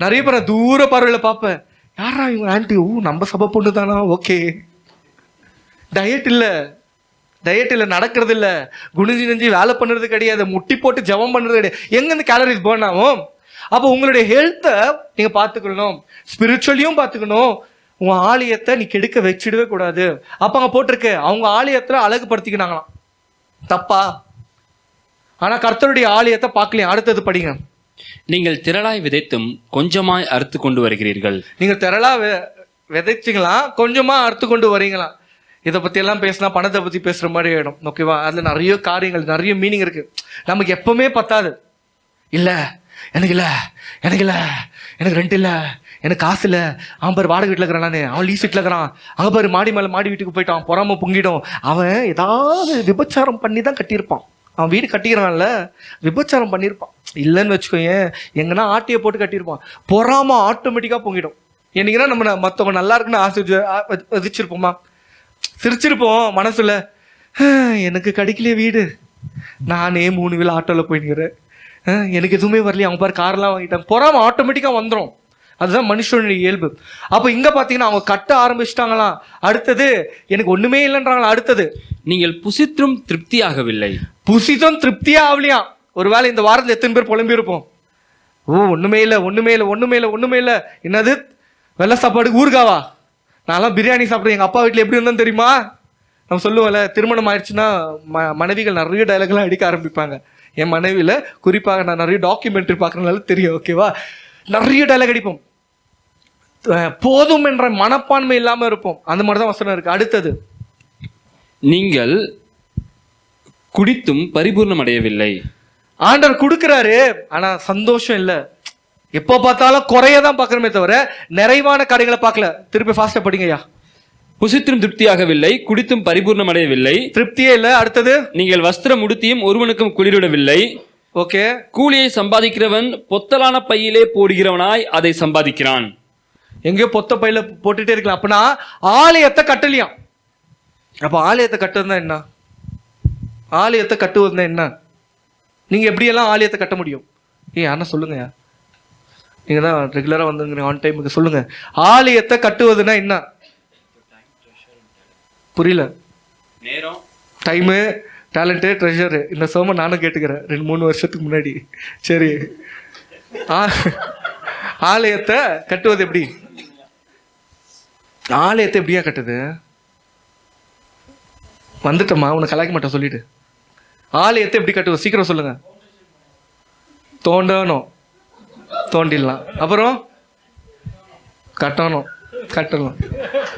நிறைய பேர் தூர பார்வையில பார்ப்பேன், யாரா இவங்க ஆன்டி? நம்ம சபை பொண்ணு தானா? ஓகே. டயட் இல்லை, நடக்கிறது இல்லை, குனிஞ்சு நெஞ்சு வேலை பண்ணுறது கிடையாது, முட்டி போட்டு ஜபம் பண்ணுறது கிடையாது. எங்கேருந்து கேலரிஸ் பர்ன் ஆகும்? அப்போ உங்களுடைய ஹெல்த்தை நீங்க பார்த்துக்கணும், ஸ்பிரிச்சுவலியும் பார்த்துக்கணும். உங்க ஆலயத்தை நீ கெடுக்க வச்சிடவே கூடாது. அப்ப அங்க போட்டிருக்கு, அவங்க ஆலயத்துல அழகுபடுத்திக்கினாங்களாம். தப்பா? ஆனா கர்த்தருடைய ஆலயத்தை பார்க்கலையா? அடுத்தது படிங்க. நீங்கள் திரளாய் விதைத்தும் கொஞ்சமாய் அறுத்து கொண்டு வருகிறீர்கள். நீங்க திரளா விதைச்சிங்களா, கொஞ்சமா அறுத்து கொண்டு வரீங்களா? இதை பத்தி எல்லாம் பேசினா பணத்தை பத்தி பேசுற மாதிரி ஆயிடும். ஓகேவா? அதுல நிறைய காரியங்கள், நிறைய மீனிங் இருக்கு. நமக்கு எப்பவுமே பத்தாது. இல்ல எனக்கு இல்ல, எனக்கு ரெண்ட் இல்ல, எனக்கு காசு இல்ல, அவன் பாரு வாடகை வீட்டுல இருக்கிறான், நானு அவன் லீஸ் வீட்டுல இருக்கிறான், அங்க பாரு மாடி மேல மாடி வீட்டுக்கு போயிட்டான், பொறாம பொங்கிடும். அவன் ஏதாவது விபச்சாரம் பண்ணி தான் கட்டியிருப்பான். அவன் வீடு கட்டிக்கிறான்ல, விபச்சாரம் பண்ணியிருப்பான். இல்லைன்னு வச்சுக்கோங்க, எங்கன்னா ஆட்டியை போட்டு கட்டியிருப்பான். பொறாம ஆட்டோமேட்டிக்கா பொங்கிடும். என்னைக்குன்னா நம்ம மற்றவங்க நல்லா இருக்குன்னு வதிச்சிருப்போமா, சிரிச்சிருப்போம் மனசுல. எனக்கு கிடைக்கலையே வீடு, நானே 3 வீல் ஆட்டோல போயின்னுக்கிறேன், எனக்கு எதுவுமே வரலையே, அவங்க பாரு கார்லாம் வாங்கிட்டாங்க. பொறாம ஆட்டோமேட்டிக்கா வந்துடும். அதுதான் மனுஷனுடைய இயல்பு. அப்போ இங்க பாத்தீங்கன்னா அவங்க கட்ட ஆரம்பிச்சிட்டாங்களாம். அடுத்தது எனக்கு ஒண்ணுமே இல்லைன்றாங்களா. அடுத்தது, நீங்கள் புசித்தும் திருப்தியாகவில்லை. புசித்தும் திருப்தியா ஆகலையா? ஒருவேளை இந்த வாரத்தில் எத்தனை பேர் புலம்பி இருப்போம், ஒண்ணுமே இல்லை. என்னது வெள்ளை சாப்பாடு ஊறுகாவா? நான்லாம் பிரியாணி சாப்பிட்றேன், எங்க அப்பா வீட்டில் எப்படி இருந்தாலும் தெரியுமா? நம்ம சொல்லுவோம்ல, திருமணம் ஆயிடுச்சுன்னா மனைவிகள் நிறைய டைலாக்லாம் அடிக்க ஆரம்பிப்பாங்க. என் மனைவியில குறிப்பாக நான் நிறைய டாக்குமெண்ட்ரி பார்க்கறதுனால தெரியும். ஓகேவா? நிறைய டைலாக் அடிப்போம், போதும் என்ற மனப்பான்மை இல்லாம இருப்போம். அந்த மாதிரிதான் வசனம் இருக்கு. அடுத்தது, நீங்கள் குடித்தும் பரிபூர்ணம் அடையவில்லை. ஆண்டவர் கொடுக்கிறாரு, ஆனா சந்தோஷம் இல்லை. எப்போ பார்த்தாலும் குறையதான் பார்க்கறமே தவிர நிறைவான காரியங்களை பார்க்கல. திருப்பி ஃபாஸ்டா படிங்கய்யா. புசித்தும் திருப்தியாகவில்லை, குடித்தும் பரிபூர்ணம் அடையவில்லை, திருப்தியே இல்லை. அடுத்தது, நீங்கள் வஸ்திரம் உடுத்தியும் ஒருவனுக்கும் குளிரிடவில்லை. ஓகே. கூலியை சம்பாதிக்கிறவன் பொத்தலான பையிலே போடுகிறவனாய் அதை சம்பாதிக்கிறான். எங்கேயோ பொத்த பையில போட்டுட்டே இருக்கலாம். அப்படின்னா ஆலயத்தை கட்டலையாம். அப்ப ஆலயத்தை கட்டுறதுனா என்ன? ஆலயத்தை கட்டுவதுனா என்ன? நீங்க எப்படியெல்லாம் ஆலயத்தை கட்ட முடியும்? ஆனா சொல்லுங்க, நீங்க தான் ரெகுலரா வந்துங்க ஆன் டைமுக்கு. சொல்லுங்க, ஆலயத்தை கட்டுவதுனா என்ன? புரியல. நேரம், டைமு, டேலண்ட்டு, ட்ரெஷரு. இந்த சோம நானும் கேட்டுக்கிறேன் 2-3 வருஷத்துக்கு முன்னாடி. சரி, ஆலயத்தை கட்டுவது எப்படி? ஆலயத்தை எப்படியா கட்டுது? வந்துட்டோமா, உன்னை கலாய்க்க மாட்டேன் சொல்லிட்டு. ஆலயத்தை எப்படி கட்டுவது? சீக்கிரம் சொல்லுங்க. தோண்டணும், தோண்டிடலாம். அப்புறம் கட்டணும்,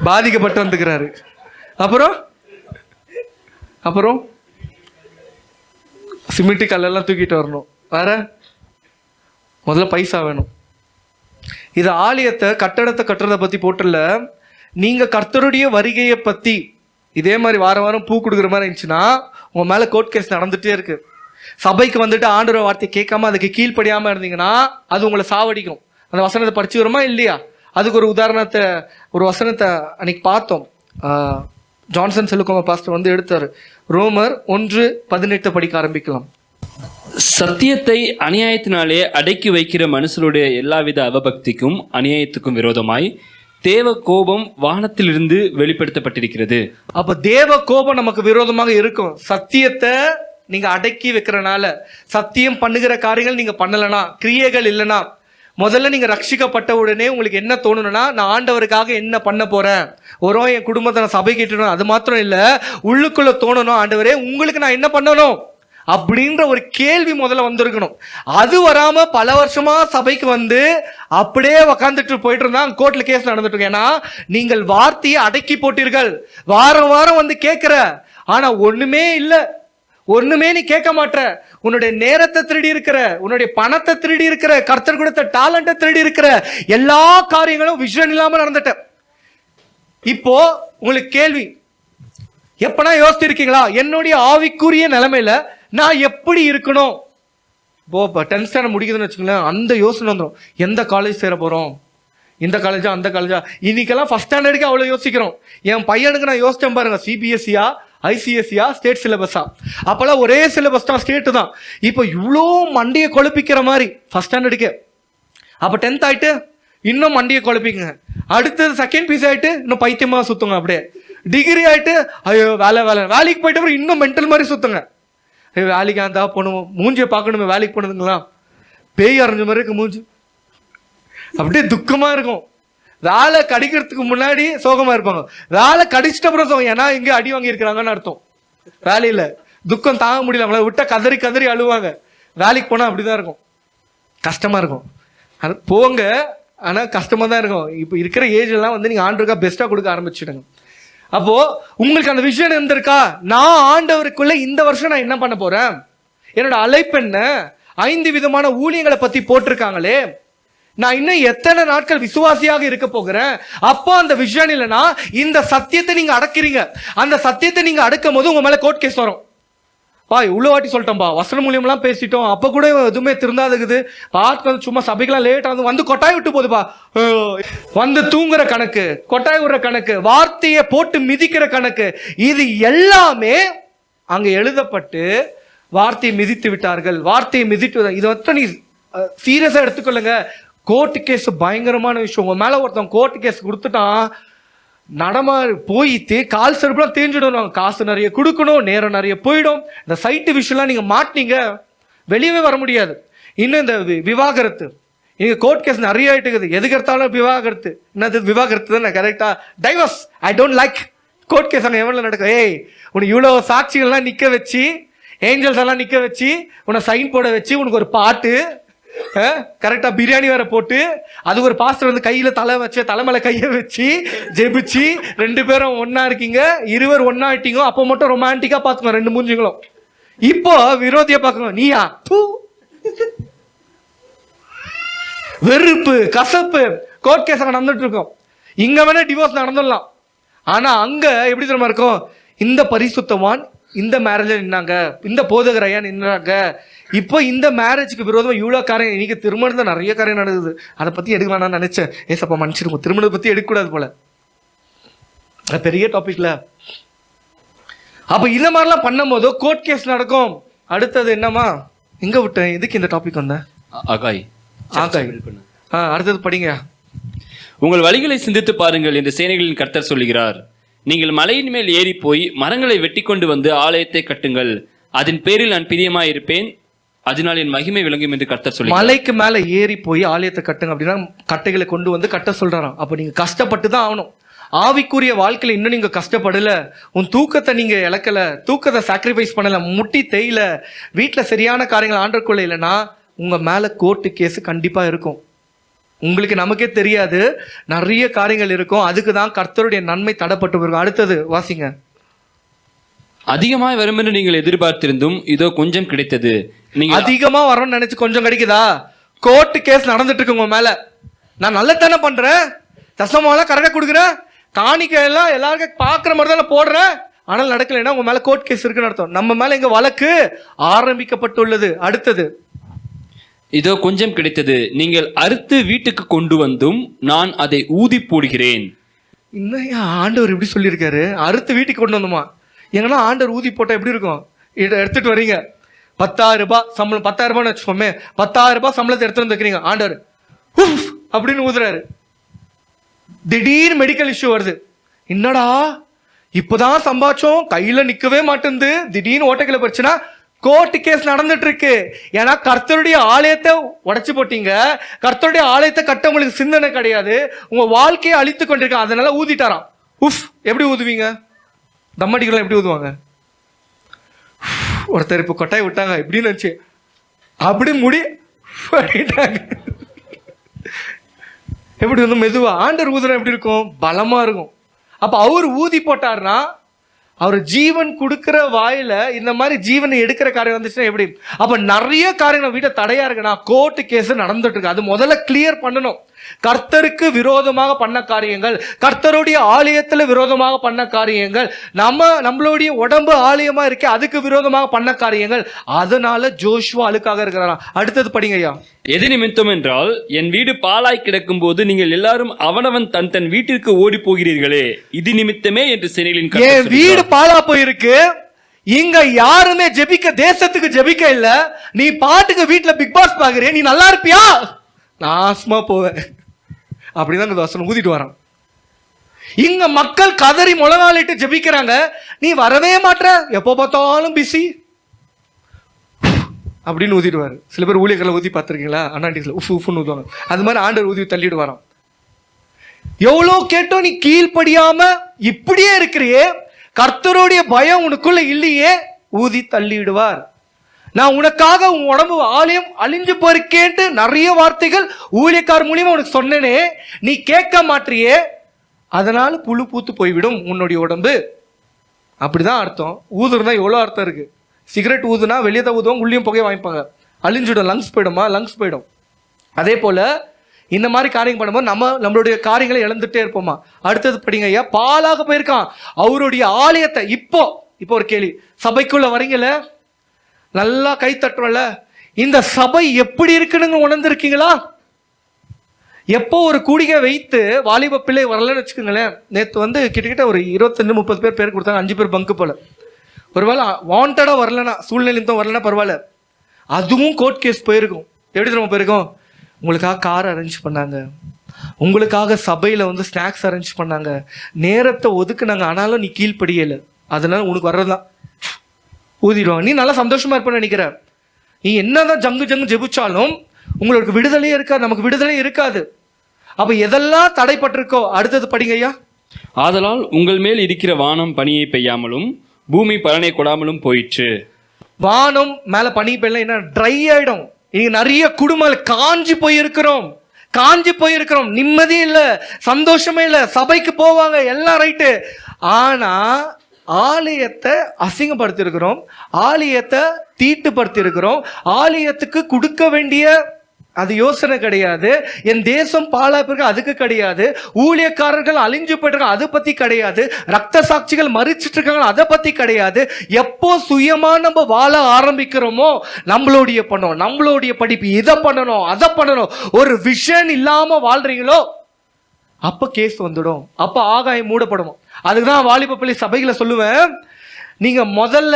பாதிக்கப்பட்டு வந்துக்கிறாரு. அப்புறம் சிமெண்ட் கல்லெல்லாம் தூக்கிட்டு வரணும். வேற முதல்ல பைசா வேணும். இது ஆலயத்தை கட்டடத்தை கட்டுறதை பத்தி போட்டுல. நீங்க கர்த்தருடைய வருகையை பத்தி இதே மாதிரி வாரம் பூ கொடுக்குற மாதிரி இருந்துச்சுன்னா உங்க மேல கோர்ட் கேஸ் நடந்துட்டே இருக்கு. சபைக்கு வந்துட்டு ஆண்டவர் வார்த்தையை கேட்காம அதுக்கு கீழ்ப்படியாம இருந்தீங்கன்னா அது உங்களை சாவடிக்கும். அந்த வசனத்தை படிச்சு வருமா இல்லையா? அதுக்கு ஒரு வசனத்தை அன்னைக்கு பார்த்தோம். ஜான்சன் செலுக்கோமா பாஸ்டர் வந்து எடுத்தாரு. ரோமர் 1:18 படிக்க ஆரம்பிக்கலாம். சத்தியத்தை அநியாயத்தினாலே அடக்கி வைக்கிற மனுஷருடைய எல்லாவித அவபக்திக்கும் அநியாயத்துக்கும் விரோதமாய் தேவ கோபம் வானத்திலிருந்து வெளிப்படுத்தப்பட்டிருக்கிறது. அப்ப தேவ கோபம் நமக்கு விரோதமாக இருக்கும். சத்தியத்தை நீங்க அடக்கி வைக்கிறனால, சத்தியம் பண்ணுகிற காரியங்கள் நீங்க பண்ணலனா, கிரியைகள் இல்லைனா, முதல்ல நீங்க ரட்சிக்கப்பட்ட உடனே உங்களுக்கு என்ன தோணும்னா, நான் ஆண்டவருக்காக என்ன பண்ண போறேன், என் குடும்பத்தை நான் சபை கேட்டணும், அது மாத்திரம் இல்ல, உள்ளுக்குள்ள தோணணும், ஆண்டவரே உங்களுக்கு நான் என்ன பண்ணணும் அப்படின்ற ஒரு கேள்வி முதல்ல வந்திருக்கணும். அது வராம பல வருஷமா சபைக்கு வந்து அப்படியே உக்காந்துட்டு போயிட்டு இருந்தா கோர்ட்ல கேஸ் நடந்துட்டு இருக்கு. ஏன்னா நீங்கள் வார்த்தையை அடக்கி போட்டீர்கள். வாரம் வாரம் வந்து கேட்கிற, ஆனா ஒண்ணுமே இல்ல, ஒண்ணுமே நீ கேட்க மாட்ட. உன்னுடைய நேரத்தை திருடி இருக்கிற, உன்னுடைய பணத்தை திருடி இருக்கிற, கர்த்தர் கொடுத்த டேலண்ட்டை திருடி இருக்கிற, எல்லா காரியங்களும் விஷன் இல்லாம நடந்துட்ட. இப்போ உங்களுக்கு கேள்வி, எப்பனா யோசிச்சிருக்கீங்களா என்னுடைய ஆவிக்குரிய நிலைமையில நான் எப்படி இருக்கணும்? இப்போ 10th ஸ்டாண்டர்ட் முடிக்குதுன்னு வச்சுக்கோங்களேன், அந்த யோசனை வந்துடும், எந்த காலேஜ் சேர போறோம், இந்த காலேஜா அந்த காலேஜா. இன்னைக்கெல்லாம் ஃபர்ஸ்ட் ஸ்டாண்டர்டுக்கு அவ்வளவு யோசிக்கிறோம். என் பையனுக்கு நான் யோசிச்சேன் பாருங்க, சிபிஎஸ்சியா ஐசிஎஸ்சியா ஸ்டேட் சிலபஸா. அப்பெல்லாம் ஒரே சிலபஸ் தான், ஸ்டேட்டு தான். இப்போ இவ்வளோ மண்டியை குழப்பிக்கிற மாதிரி ஃபர்ஸ்ட் ஸ்டாண்டர்டுக்கு. அப்போ 10th ஆயிட்டு இன்னும் மண்டியை குழப்பிக்குங்க. அடுத்தது செகண்ட் பீஸ் ஆயிட்டு இன்னும் பைத்தியமா சுத்துங்க. அப்படியே டிகிரி ஆயிட்டு ஐயோ வேலைக்கு போயிட்டு அப்புறம் இன்னும் மென்டல் மாதிரி சுத்துங்க. ஐயோ வேலைக்கு அந்த போகணும், மூஞ்சியை பார்க்கணுமே, வேலைக்கு போனதுங்களா பேய் அரைஞ்ச மாதிரி இருக்கு மூஞ்சி, அப்படியே துக்கமா இருக்கும். வேலை கிடைக்கிறதுக்கு முன்னாடி சோகமா இருப்பாங்க, வேலை கிடைச்சிட்ட அப்புறம் சோகம். ஏன்னா இங்க அடி வாங்கி இருக்கிறாங்கன்னு அர்த்தம். வேலையில துக்கம் தாங்க முடியல, அவங்கள விட்டா கதறி கதறி அழுவாங்க. வேலைக்கு போனா அப்படிதான் இருக்கும், கஷ்டமா இருக்கும். அது போங்க, ஆனா கஷ்டமா தான் இருக்கும். இப்போ இருக்கிற ஏஜ் எல்லாம் வந்து நீங்க ஆண்டவருக்கா பெஸ்டா கொடுக்க ஆரம்பிச்சிடுங்க. அப்போ உங்களுக்கு அந்த விஷயம் இருந்திருக்கா, நான் ஆண்டவருக்குள்ள இந்த வருஷம் நான் என்ன பண்ண போறேன், என்னோட அழைப்பு என்ன, 5 விதமான ஊழியங்களை பத்தி போட்டிருக்காங்களே, நான் இன்னும் எத்தனை நாட்கள் விசுவாசியாக இருக்க போகிறேன். அப்போ அந்த விஷயம் இல்லைன்னா இந்த சத்தியத்தை நீங்க அடக்கிறீங்க. அந்த சத்தியத்தை நீங்க அடக்கும் போது உங்க மேல கோர்ட் கேஸ் வரும். பா இவ்வளோ வாட்டி சொல்லிட்டோம்பா, வசன மூலியம்லாம் பேசிட்டோம், அப்போ கூட எதுவுமே திருந்தாதுக்குது, பார்த்து வந்து சும்மா சபைக்கெல்லாம் லேட்டாக வந்து கொட்டாய் விட்டு போகுதுப்பா, வந்து தூங்குற கணக்கு, கொட்டாய் விடுற கணக்கு, வார்த்தையை போட்டு மிதிக்கிற கணக்கு, இது எல்லாமே அங்கே எழுதப்பட்டு வார்த்தையை மிதித்து விட்டார்கள். வார்த்தையை மிதித்து, இதை வந்து நீ சீரியஸாக எடுத்துக்கொள்ளுங்க. கோர்ட்டு கேஸ் பயங்கரமான விஷயம். உங்க மேலே ஒருத்தன் கோர்ட்டு கேஸ் கொடுத்துட்டான், நடமாறு போயிட்டு கால் செருப்புலாம் தேஞ்சிடும், காசு நிறைய கொடுக்கணும், நேரம் நிறைய போயிடும். இந்த சைட்டு விஷயம்லாம் நீங்க மாட்டினீங்க, வெளியவே வர முடியாது. இன்னும் இந்த விவாகரத்து, இங்க கோர்ட் கேஸ் நிறைய ஆயிட்டு இருக்குது. எதுக்கு எடுத்தாலும் விவாகரத்து, என்னது விவாகரத்து தானே கரெக்டா, divorce, I don't like. Court case அங்கே எவ்வளோ நடக்கும். ஏய் உனக்கு இவ்வளோ சாட்சிகள்லாம் நிற்க வச்சு, ஏஞ்சல்ஸ் எல்லாம் நிற்க வச்சு, உன்னை சைன் போட வச்சு, உனக்கு ஒரு பாட்டு கரெக்டா பிரியாணி வேற போட்டு, அது ஒரு பாஸ்டர் வந்து கையில தலை வச்சு, தலைமையில கையை வச்சு ஜெபிச்சு, 2 பேரும் ஒன்னா இருக்கீங்க, இருவர் ஒன்னா ஆயிட்டீங்க, அப்போ மட்டும் ரொமான்டிக்கா பாத்துக்கோ 2 மூஞ்சிங்களும். இப்போ விரோதியா பாக்கணும், நீயா வெறுப்பு கசப்பு. கோர்ட் கேஸ் நடந்துட்டு இருக்கும். இங்க வேணா டிவோர்ஸ் நடந்துடலாம், ஆனா அங்க எப்படி தெரியுமா இருக்கும், இந்த பரிசுத்தவான் இந்த மேரேஜ்ல நின்னாங்க, இந்த போதகரையா நின்னாங்க, இப்போ இந்த மேரேஜுக்கு விரோதமா இவ்வளோ காரியம். இன்னைக்கு திருமணத்தில் நிறைய காரியம் நடக்குது, அதை பத்தி எடுக்க வேணாம்னு நினைச்சேன். ஏசப்பா மன்னிச்சிருக்கும், திருமணத்தை பத்தி எடுக்கக்கூடாது போல, பெரிய டாபிக்ல. அப்ப இந்த மாதிரிலாம் பண்ணும் போது கோர்ட் கேஸ் நடக்கும். அடுத்தது என்னமா, எங்க விட்டேன், எதுக்கு இந்த டாபிக் வந்தேன், ஆகாய். அடுத்தது படிங்க. உங்கள் வழிகளை சிந்தித்து பாருங்கள் என்று சேனைகளின் கர்த்தர் சொல்லுகிறார். நீங்கள் மலையின் மேல் ஏறி போய் மரங்களை வெட்டி கொண்டு வந்து ஆலயத்தை கட்டுங்கள், அதன் பேரில் நான் பிரியமாயிருப்பேன், அதனால் என் மகிமை விளங்கும் என்று கர்த்தர் சொல்லி. மலைக்கு மேல ஏறி போய் ஆலயத்தை கட்டுங்க அப்படின்னா கட்டைகளை கொண்டு வந்து கட்ட சொல்றாராம். அப்ப நீங்க கஷ்டப்பட்டு தான் ஆகணும். ஆவிக்குரிய வாழ்க்கையில இன்னும் நீங்க கஷ்டப்படல, உன் தூக்கத்தை நீங்க இழக்கல, தூக்கத்தை சாக்ரிஃபைஸ் பண்ணல, முட்டி தேயில, வீட்டுல சரியான காரியங்கள் ஆண்டர்கொள்ள இல்லைன்னா உங்க மேல கோர்ட்டு கேஸ் கண்டிப்பா இருக்கும். உங்களுக்கு நமக்கே தெரியாது, நிறைய காரியங்கள் இருக்கும். அதுக்கு தான் கர்த்தருடைய நன்மை தடப்பட்டு இருக்கும். அடுத்தது வாசிங்க. அதிகமாய் வரும் என்று நீங்கள் எதிர்பார்த்திருந்தும் இதோ கொஞ்சம் கிடைத்தது. நீங்க அதிகமா வரும்னு நினைச்சு கொஞ்சம் கிடைக்குதா? கோர்ட்டு கேஸ் நடந்துட்டு இருக்கு உங்க மேல. நான் நல்லதானே பண்றேன், தசமாலாம் கரெக்டா கொடுக்குறேன், காணிக்கையெல்லாம் எல்லாருக்கும் பாக்குற மாதிரி தானே போடுறேன், ஆனால் நடக்கலைன்னா உங்க மேல கோர்ட் கேஸ் இருக்குன்னு அர்த்தம். நம்ம மேல இங்க வழக்கு ஆரம்பிக்கப்பட்டுள்ளது. அடுத்தது, இதோ கொஞ்சம் கிடைத்தது, நீங்கள் அறுத்து வீட்டுக்கு கொண்டு வந்தும் நான் அதை ஊதி போடுகிறேன். இன்னும் ஆண்டவர் இப்படி சொல்லியிருக்காரு, அறுத்து வீட்டுக்கு கொண்டு வந்தோமா? எங்கன்னா ஆண்டவர் ஊதி போட்டா எப்படி இருக்கும், எடுத்துட்டு வரீங்க, 10,000 ரூபாய் சம்பளம், 10,000 ரூபான்னு வச்சுக்கோமே, 10,000 ரூபாய் சம்பளத்தை எடுத்துட்டு வந்துக்கிறீங்க. ஆண்டவர் உஃப் அப்படின்னு ஊதுறாரு. திடீர்னு மெடிக்கல் இஷ்யூ வருது. என்னடா இப்பதான் சம்பாதிச்சோம், கையில நிக்கவே மாட்டேங்குது, திடீர்னு ஓட்டைக்குள்ள போச்சுன்னா கோர்ட்டு கேஸ் நடந்துட்டு இருக்கு. ஏன்னா கர்த்தருடைய ஆலயத்தை உடைச்சு போட்டீங்க, கர்த்தருடைய ஆலயத்தை கட்ட உங்களுக்கு சிந்தனை கிடையாது, உங்க வாழ்க்கையை அழித்து கொண்டிருக்க. அதனால ஊதிட்டாராம். உஃப் எப்படி ஊதுவீங்க? தம்மடிக்கலாம் எப்படி ஊதுவாங்க? ஒருத்தர் இப்போ கொட்டாய் விட்டாங்க எப்படின்னு நினைச்சு அப்படி முடி பண்ணிட்டாங்க. எப்படி வந்து மெதுவா. ஆண்டர் ஊதுனா எப்படி இருக்கும்? பலமா இருக்கும். அப்ப அவர் ஊதி போட்டார்னா, அவர் ஜீவன் கொடுக்கிற வாயில இந்த மாதிரி ஜீவனை எடுக்கிற காரியம் வந்துச்சுன்னா எப்படி? அப்ப நிறைய காரியங்கள் வீட்டை தடையா இருக்குன்னா கோர்ட்டு கேஸ் நடந்துட்டு இருக்கு. அது முதல்ல கிளியர் பண்ணணும். கர்த்தருக்கு விரோதமாக பண்ண காரியங்கள், கர்த்தருடைய ஆலயத்துல விரோதமாக பண்ண காரியங்கள், நம்மளுடைய உடம்பு ஆலயமா இருக்கே அதுக்கு விரோதமாக பண்ண காரியங்கள், அதனால ஜோஷுவா அழுக்காக இருக்கிறாராம். அடுத்தது படிங்க ஐயா. எது நிமித்தம் என்றால், என் வீடு பாழாய் கிடக்கும் போது நீங்கள் எல்லாரும் அவனவன் தன் தன் வீட்டிற்கு ஓடி போகிறீர்களே, இது நிமித்தமே என்று சேனைகளின் கர்த்தர் என் வீடு பாழா போயிருக்கு, இங்க யாருமே ஜெபிக்க, தேசத்துக்கு ஜெபிக்க இல்ல, நீ பாட்டுக்கு வீட்டுல பிக் பாஸ் பாக்குறிய, நீ நல்லா இருப்பியா? நாசமா போவேன் அப்படிதான் இந்த வசனம் ஊதிட்டு வரான். இங்க மக்கள் கதறி முழங்காலிட்டு ஜெபிக்கிறாங்க, நீ வரவே மாட்ற, எப்போ பார்த்தாலும் பிஸி அப்படின்னு ஊதிடுவாரு. சில பேர் ஊழியர்களை ஊதி பார்த்துருக்கீங்களா? அண்ணாண்டிஸ்ல உஃப் உஃப்னு ஊதுவாங்க. அது மாதிரி ஆண்டர் ஊதி தள்ளிட்டு வரான். எவ்வளோ கேட்டோம் நீ கீழ்ப்படியாம இப்படியே இருக்கிறியே, கர்த்தருடைய பயம் உனக்குள்ள இல்லையே, ஊதி தள்ளிடுவார். நான் உனக்காக உன் உடம்பு ஆலயம் அழிஞ்சு போயிருக்கேன்ட்டு நிறைய வார்த்தைகள் ஊழியக்கார் மூலியமா உனக்கு சொன்னேனே, நீ கேட்க மாட்டியே, அதனால புழு பூத்து போய்விடும் உன்னுடைய உடம்பு. அப்படிதான் அர்த்தம். ஊதுறதா எவ்வளோ அர்த்தம் இருக்கு. சிகரெட் ஊதுனா வெளியே தான் ஊதுவாங்க, உள்ளியும் புகையை வாங்கிப்பாங்க, அழிஞ்சிடும், லங்ஸ் போயிடுமா? லங்ஸ் போயிடும். அதே போல இந்த மாதிரி காரியம் பண்ணும்போது நம்மளுடைய காரியங்களை இழந்துட்டே இருப்போமா? அடுத்தது படிங்க ஐயா. பாலாக போயிருக்கான் அவருடைய ஆலயத்தை. இப்போ ஒரு கேள்வி, சபைக்குள்ள வரீங்கல்ல, நல்லா கை தட்டுறோம்ல, இந்த சபை எப்படி இருக்குன்னு உணர்ந்திருக்கீங்களா? எப்போ ஒரு கூடிகை வைத்து வாலிப பிள்ளை வரலன்னு வச்சுக்கோங்களேன். நேற்று வந்து கிட்டத்தட்ட ஒரு 25-30 பேர் கொடுத்தாங்க, 5 பேர் பங்கு போல. ஒருவேளை வாண்டடா வரலன்னா, சூழ்நிலையும் வரலன்னா பரவாயில்ல, அதுவும் கோர்ட் கேஸ் போயிருக்கும். எப்படி தெரியுமா போயிருக்கோம்? உங்களுக்காக கார் அரேஞ்ச் பண்ணாங்க, உங்களுக்காக சபையில வந்து ஸ்நாக்ஸ் அரேஞ்ச் பண்ணாங்க, நேரத்தை ஒதுக்குனாங்க, ஆனாலும் நீ கீழ்ப்படியல, அதனால உனக்கு வர்றதுதான் ஊதிடுவாங்க. நீ நல்லா சந்தோஷமா இருப்பேன்னு நினைக்கிற, நீ என்னதான் ஜங்கு ஜெபிச்சாலும் உங்களுக்கு விடுதலையே இருக்காது, நமக்கு விடுதலை இருக்காது. அப்ப எதெல்லாம் தடைப்பட்டிருக்கோ அடுத்தது படிங்க ஐயா. ஆதலால் உங்கள் மேல் இருக்கிற வானம் பனியை பெய்யாமலும் பூமி பலனை கொடாமலும் போயிற்று. வானம் மேல பனி பெய்யல, என்ன ட்ரை ஆயிடும். இங்க நிறைய குடும்பங்கள் காஞ்சி போயிருக்கிறோம், நிம்மதி இல்ல, சந்தோஷமே இல்ல. சபைக்கு போவாங்க எல்லாம் ரைட்டு, ஆனா ஆலயத்தை அசிங்கப்படுத்தி இருக்கிறோம், ஆலயத்தை தீட்டுப்படுத்தி இருக்கிறோம், ஆலயத்துக்கு கொடுக்க வேண்டிய அது யோசனை கிடையாது. என் தேசம் பாழா போயிருக்க அதுக்கு கிடையாது, ஊழியக்காரர்கள் அழிஞ்சு போயிட்டு அதை பத்தி கிடையாது, ரத்த சாட்சிகள் மறிச்சிட்டு இருக்காங்க அதை பத்தி கிடையாது. எப்போ சுயமா நம்ம வாழ ஆரம்பிக்கிறோமோ, நம்மளுடைய பண்ணோம், நம்மளுடைய படிப்பு, இதை பண்ணணும் அதை பண்ணணும், ஒரு விஷன் இல்லாம வாழ்றீங்களோ, அப்ப கேஸ் வந்துடும், அப்ப ஆகாயம் மூடப்படும். அதுக்குதான் வாலிப பிள்ளை சபைகளை சொல்லுவேன், நீங்க முதல்ல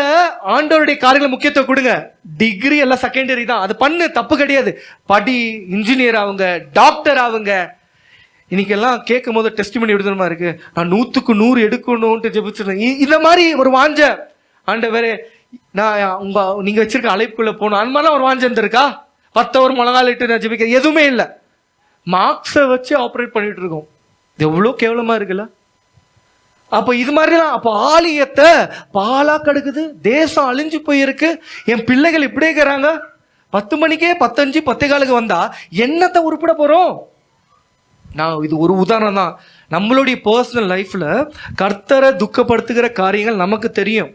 ஆண்டவருடைய காரியங்களை முக்கியத்துவம் கொடுங்க. டிகிரி எல்லாம் செகண்டரி தான், அது பண்ணு, தப்பு கிடையாது. படி, இன்ஜினியர் ஆகுங்க, டாக்டர் ஆகுங்க. இன்னைக்கு எல்லாம் கேட்கும் போது டெஸ்டிமனி எடுத்துமா இருக்கு, நான் 100க்கு 100 எடுக்கணும்ட்டு ஜெபிச்சிருந்தேன். இந்த மாதிரி ஒரு வாஞ்ச, ஆண்டவரே நான் நீங்க வச்சிருக்க அழைப்புக்குள்ள போகணும், அந்த மாதிரிலாம் ஒரு வாஞ்ச இருந்திருக்கா? 10 ஒரு முழங்காலிட்டு நான் ஜெபிக்க எதுவுமே இல்லை, மார்க்ஸை வச்சு ஆப்ரேட் பண்ணிட்டு இருக்கோம். இது எவ்வளோ கேவலமா இருக்குல்ல? அப்போ இது மாதிரிலாம், அப்போ ஆலயத்தை பாலா கெடுக்குது, தேசம் அழிஞ்சு போயிருக்கு, என் பிள்ளைகள் இப்படியே இருக்கிறாங்க. 10 மணிக்கே 10:05 10:15 வந்தா என்னத்தை உருப்பிட போறோம்? நான் இது ஒரு உதாரணம் தான். நம்மளுடைய பர்சனல் லைஃப்ல கர்த்தரை துக்கப்படுத்துகிற காரியங்கள் நமக்கு தெரியும்.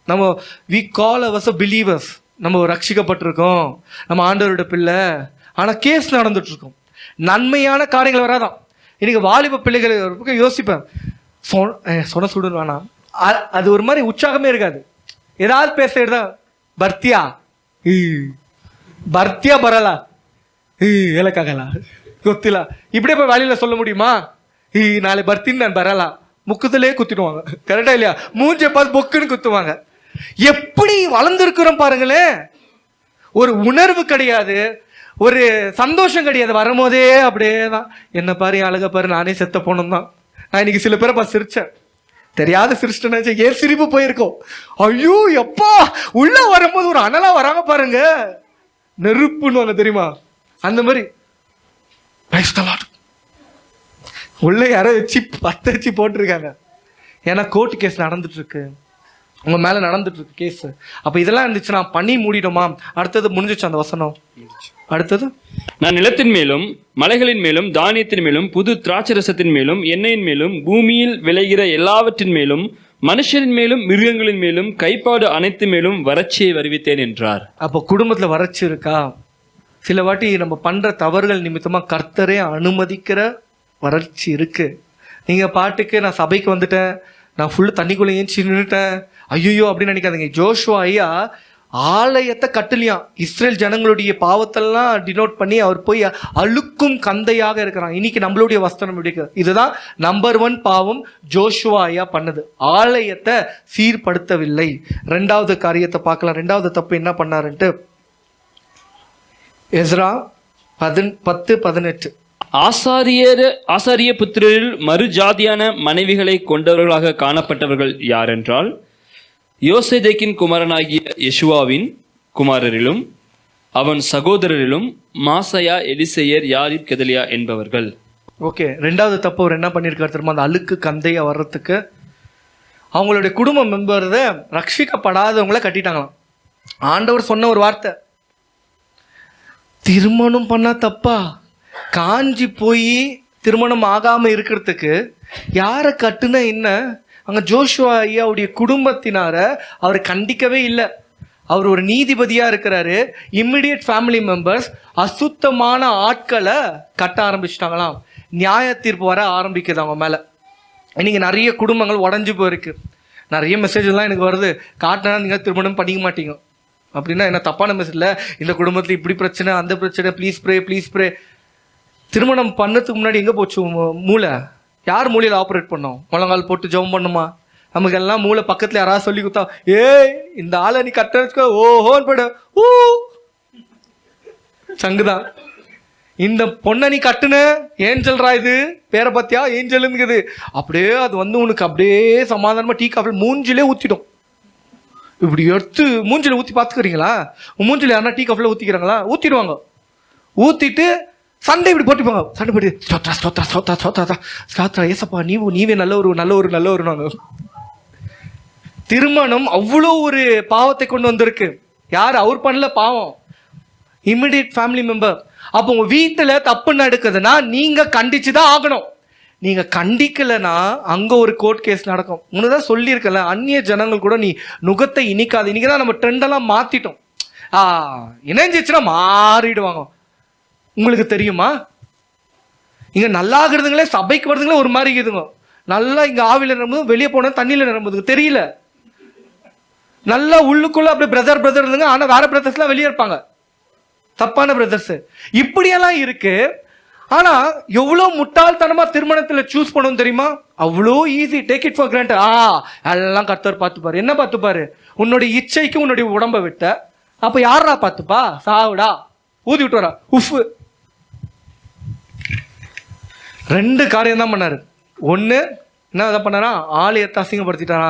நம்ம we call ours a believers, நம்ம ரட்சிக்கப்பட்டிருக்கோம், நம்ம ஆண்டவரோட பிள்ளை, ஆனா கேஸ் நடந்துட்டு இருக்கோம். நன்மையான காரியங்கள் வராதான். இன்னைக்கு வாலிப பிள்ளைகள் யோசிப்பேன், சொன்ன சுடுன்னு வேணாம், அது ஒரு மாதிரி உற்சாகமே இருக்காது. ஏதாவது பேசுறதா பர்த்தியா பரலா ஏலக்காகலா கொத்திலா இப்படியே போய் வழியில சொல்ல முடியுமா? நாளை பர்த்தின்னு நான் பரலா முக்குதலே குத்திடுவாங்க, கரெக்டா இல்லையா? மூஞ்சை பார்த்து பொக்குன்னு குத்துவாங்க. எப்படி வளர்ந்துருக்கிறோம் பாருங்களேன். ஒரு உணர்வு கிடையாது, ஒரு சந்தோஷம் கிடையாது. வரும்போதே அப்படியே தான், என்ன பாரு அழக பாரு, நானே செத்த போனோம் தான். நான் இன்னைக்கு சில பேரை சிரிச்சேன், தெரியாத சிரிச்சிட்டேன்னு, ஏன் சிரிப்பு போயிருக்கோம். ஐயோ எப்பா, உள்ள வரும்போது ஒரு அனலா வராங்க பாருங்க, நெருப்புன்னு தெரியுமா, அந்த மாதிரி உள்ள யாரோ வச்சு பத்த வச்சு போட்டிருக்காங்க. ஏன்னா கோர்ட் கேஸ் நடந்துட்டு இருக்கு, உங்க மேல நடந்துட்டு இருக்கு கேஸ். அப்ப இதெல்லாம் இருந்துச்சுன்னா பண்ணி மூடிடுமா? அடுத்தது முடிஞ்சிச்சு அந்த வசனம். அடுத்தது, நான் நிலத்தின் மேலும் மலைகளின் மேலும் தானியத்தின் மேலும் புது திராட்சரசத்தின் மேலும் எண்ணெயின் மேலும் பூமியில் விளைகிற எல்லாவற்றின் மேலும் மனுஷரின் மேலும் மிருகங்களின் மேலும் கைப்பாடு அனைத்து மேலும் வறட்சியை வருவித்தேன் என்றார். அப்போ குடும்பத்துல வறட்சி இருக்கா? சில வாட்டி நம்ம பண்ற தவறுகள் நிமித்தமா கர்த்தரே அனுமதிக்கிற வறட்சி இருக்கு. நீங்க பாட்டுக்கு நான் சபைக்கு வந்துட்டேன், நான் ஃபுல்லு தண்ணிக்குள்ள ஏஞ்சி நின்றுட்டேன், ஐயோ அப்படின்னு நினைக்காதீங்க. ஜோஷுவா ஐயா ஆலயத்தை கட்டலையாம். இஸ்ரேல் ஜனங்களுடைய பாவத்தெல்லாம் டினோட் பண்ணி அவர் போய் அழுக்கும் கந்தையாக இருக்கிறான். இன்னைக்கு நம்மளுடைய வஸ்திரம் இருக்கு. இதுதான் நம்பர் 1 பாவம் ஜோஷுவா ஐயா பண்ணது, ஆலயத்தை சீர்படுத்தவில்லை. 2வது காரியத்தை பார்க்கலாம். 2வது தப்பு என்ன பண்ணாருன்ட்டு, எஸ்ரா 10:18. ஆசாரிய புத்திரரில் மறுஜாதியான மனைவிகளை கொண்டவர்களாக காணப்பட்டவர்கள் யாரென்றால், யோசேதேக்கின் குமாரனாகிய யெஷுவாவின் குமாரரிலும் அவன் சகோதரரிலும் மாசையா, எலிசெயர், யாரிப், கெதலியா என்பவர்கள். ஓகே, 2வது தப்பு அவர் என்ன பண்ணியிருக்காரு தெரியுமா? அந்த அழுக்கு கந்தையா வர்றதுக்கு அவங்களுடைய குடும்ப மெம்பர்த ரட்சிக்கப்படாதவங்கள கட்டிட்டாங்களாம். ஆண்டவர் சொன்ன ஒரு வார்த்தை, திருமணம் பண்ணா தப்பா? காஞ்சி போய் திருமணம் ஆகாம இருக்கிறதுக்கு யாரை கட்டுனா என்ன? அங்க ஜோஷுவா ஐயாவுடைய குடும்பத்தினார அவர் கண்டிக்கவே இல்லை. அவர் ஒரு நீதிபதியா இருக்கிறாரு. இம்மிடியட் ஃபேமிலி மெம்பர்ஸ் அசுத்தமான ஆட்களை கட்ட ஆரம்பிச்சிட்டாங்களாம். நியாய தீர்ப்பு வர ஆரம்பிக்குது அவங்க மேல. இன்னைக்கு நிறைய குடும்பங்கள் உடஞ்சி போயிருக்கு. நிறைய மெசேஜ் எல்லாம் எனக்கு வருது, காட்டினா நீங்க திருமணம் பண்ணிக்க மாட்டீங்க அப்படின்னா என்ன தப்பான மெசேஜ் இல்லை. இந்த குடும்பத்துல இப்படி பிரச்சனை, அந்த பிரச்சனை, ப்ளீஸ் ப்ரே ப்ளீஸ் ப்ரே. திருமணம் பண்ணதுக்கு முன்னாடி எங்க போச்சு மூளை? யார் மூளையில் ஆப்ரேட் பண்ணோம்? முழங்கால் போட்டு ஜெபம் பண்ணுமா? நமக்கு எல்லாம் மூளை பக்கத்துல யாராவது சொல்லி கொடுத்தா, ஏய் இந்த ஆளை நீ கட்ட ஓஹோன்னு போயிடு, ஊ சங்குதான். இந்த பொண்ணை நீ கட்டுன ஏஞ்சல்ரா, இது பேரை பத்தியா ஏஞ்சலுங்குது. அப்படியே அது உனக்கு அப்படியே சமாதானமா டீ காஃபி மூஞ்சிலே ஊத்திடும். இப்படி எடுத்து மூஞ்சில ஊத்தி பாத்துக்கிறீங்களா? மூஞ்சில யாரா டீ காஃபில ஊத்திக்கிறாங்களா? ஊத்திடுவாங்க. ஊத்திட்டு சண்டை இப்படி போட்டுப்பாங்க. சண்டை போட்டு ஸ்தோத்ரா ஸ்தோத்ரா ஸ்தோத்ரா ஸ்தோத்ரா ஸ்தோத்ரா ஏசப்பா நீவே நல்ல ஒரு. திருமணம் அவ்வளோ ஒரு பாவத்தை கொண்டு வந்திருக்கு. யார்? அவர் பண்ணல பாவம், இமிடியட் ஃபேமிலி மெம்பர். அப்போ உங்க வீட்டுல தப்பு நடக்குதுன்னா நீங்க கண்டிச்சுதான் ஆகணும். நீங்க கண்டிக்கலன்னா அங்க ஒரு கோர்ட் கேஸ் நடக்கும். முன்னதான் சொல்லியிருக்கல, அந்நிய ஜனங்கள் கூட நீ நுகத்தை இனிக்காது. இன்னைக்குதான் நம்ம ட்ரெண்டெல்லாம் மாத்திட்டோம். இணைஞ்சிச்சுன்னா மாறிடுவாங்க. உங்களுக்கு தெரியுமா, இங்க நல்லா இருக்கிறதுங்களே சபைக்கு வருதுங்களே ஒரு மாதிரி இருக்குதுங்க. நல்லா இங்க ஆவில நிரம்புது, வெளியே போனா தண்ணியில நிரம்புது, தெரியல. நல்லா உள்ளுக்குள்ள அப்படியே பிரதர் இருந்துங்க, ஆனா வேற பிரதர்ஸ் எல்லாம் வெளியே இருப்பாங்க, தப்பான பிரதர்ஸ். இப்படியெல்லாம் இருக்கு. ஆனா எவ்வளவு முட்டாள்தனமா திருமணத்துல சூஸ் பண்ணணும் தெரியுமா? அவ்வளோ easy, take it for granted. எல்லாம் கர்த்தர் பார்த்துப்பாரு. என்ன பார்த்துப்பாரு? உன்னுடைய இச்சைக்கு உன்னுடைய உடம்ப விட்ட. அப்ப யாரா பார்த்துப்பா? சாவுடா, ஊதி விட்டு வரா, உஃப். 2 காரியம் தான் பண்ணாரு. 1 என்ன பண்ணாரா? ஆலயத்தை அசிங்கப்படுத்திட்டாரா.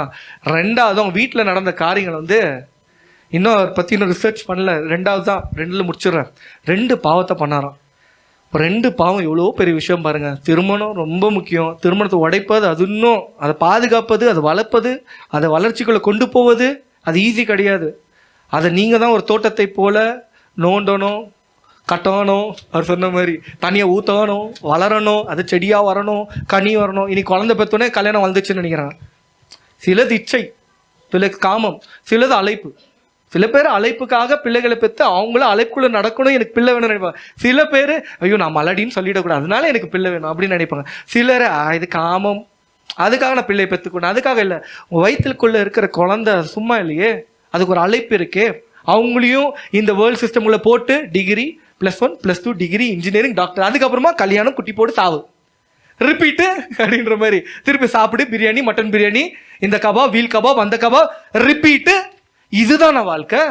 2வது அவங்க வீட்டில் நடந்த காரியங்கள் இன்னும் அதை பற்றி இன்னும் ரிசர்ச் பண்ணல. 2வது தான், 2ல் முடிச்சிடுறேன். 2 பாவத்தை பண்ணாராம். 2 பாவம் எவ்வளோ பெரிய விஷயம் பாருங்க. திருமணம் ரொம்ப முக்கியம். திருமணத்தை உடைப்பது, அது இன்னும் அதை பாதுகாப்பது, அதை வளர்ப்பது, அதை வளர்ச்சிக்குள்ளே கொண்டு போவது அது ஈஸி கிடையாது. அதை நீங்கள் தான் ஒரு தோட்டத்தை போல நோண்டணும், கட்டணும், அவர் சொன்ன மாதிரி தனியாக ஊற்றணும், வளரணும், அது செடியாக வரணும், கனி வரணும். இனி குழந்தை பெற்றோன்னே கல்யாணம் வந்துச்சுன்னு நினைக்கிறாங்க. சிலது இச்சை, சிலது காமம், சிலது அழைப்பு. சில பேர் அழைப்புக்காக பிள்ளைகளை பெற்று அவங்களும் அழைப்புக்குள்ள நடக்கணும், எனக்கு பிள்ளை வேணும்னு நினைப்பாங்க. சில பேர் ஐயோ நான் மலடின்னு சொல்லிடக்கூடாது, அதனால எனக்கு பிள்ளை வேணும் அப்படின்னு நினைப்பாங்க. சிலர் இது காமம், அதுக்காக நான் பிள்ளையை பெற்றுக்கணும், அதுக்காக இல்லை. வயிற்றுக்குள்ள இருக்கிற குழந்தை சும்மா இல்லையே, அதுக்கு ஒரு அழைப்பு இருக்கே. அவங்களையும் இந்த வேர்ல்ட் சிஸ்டம்ல போட்டு டிகிரி +1 +2 டிகிரி இன்ஜினியரிங் டாக்டர், அதுக்கப்புறமா கல்யாணம், குட்டி போட்டு சாவு, ரிப்பீட்டு அப்படின்ற மாதிரி திருப்பி சாப்பிடு, பிரியாணி, மட்டன் பிரியாணி, இந்த கபாப், வீல் கபாப், அந்த கபாப், ரிப்பீட்டு. இதுதான வாழ்க்கை?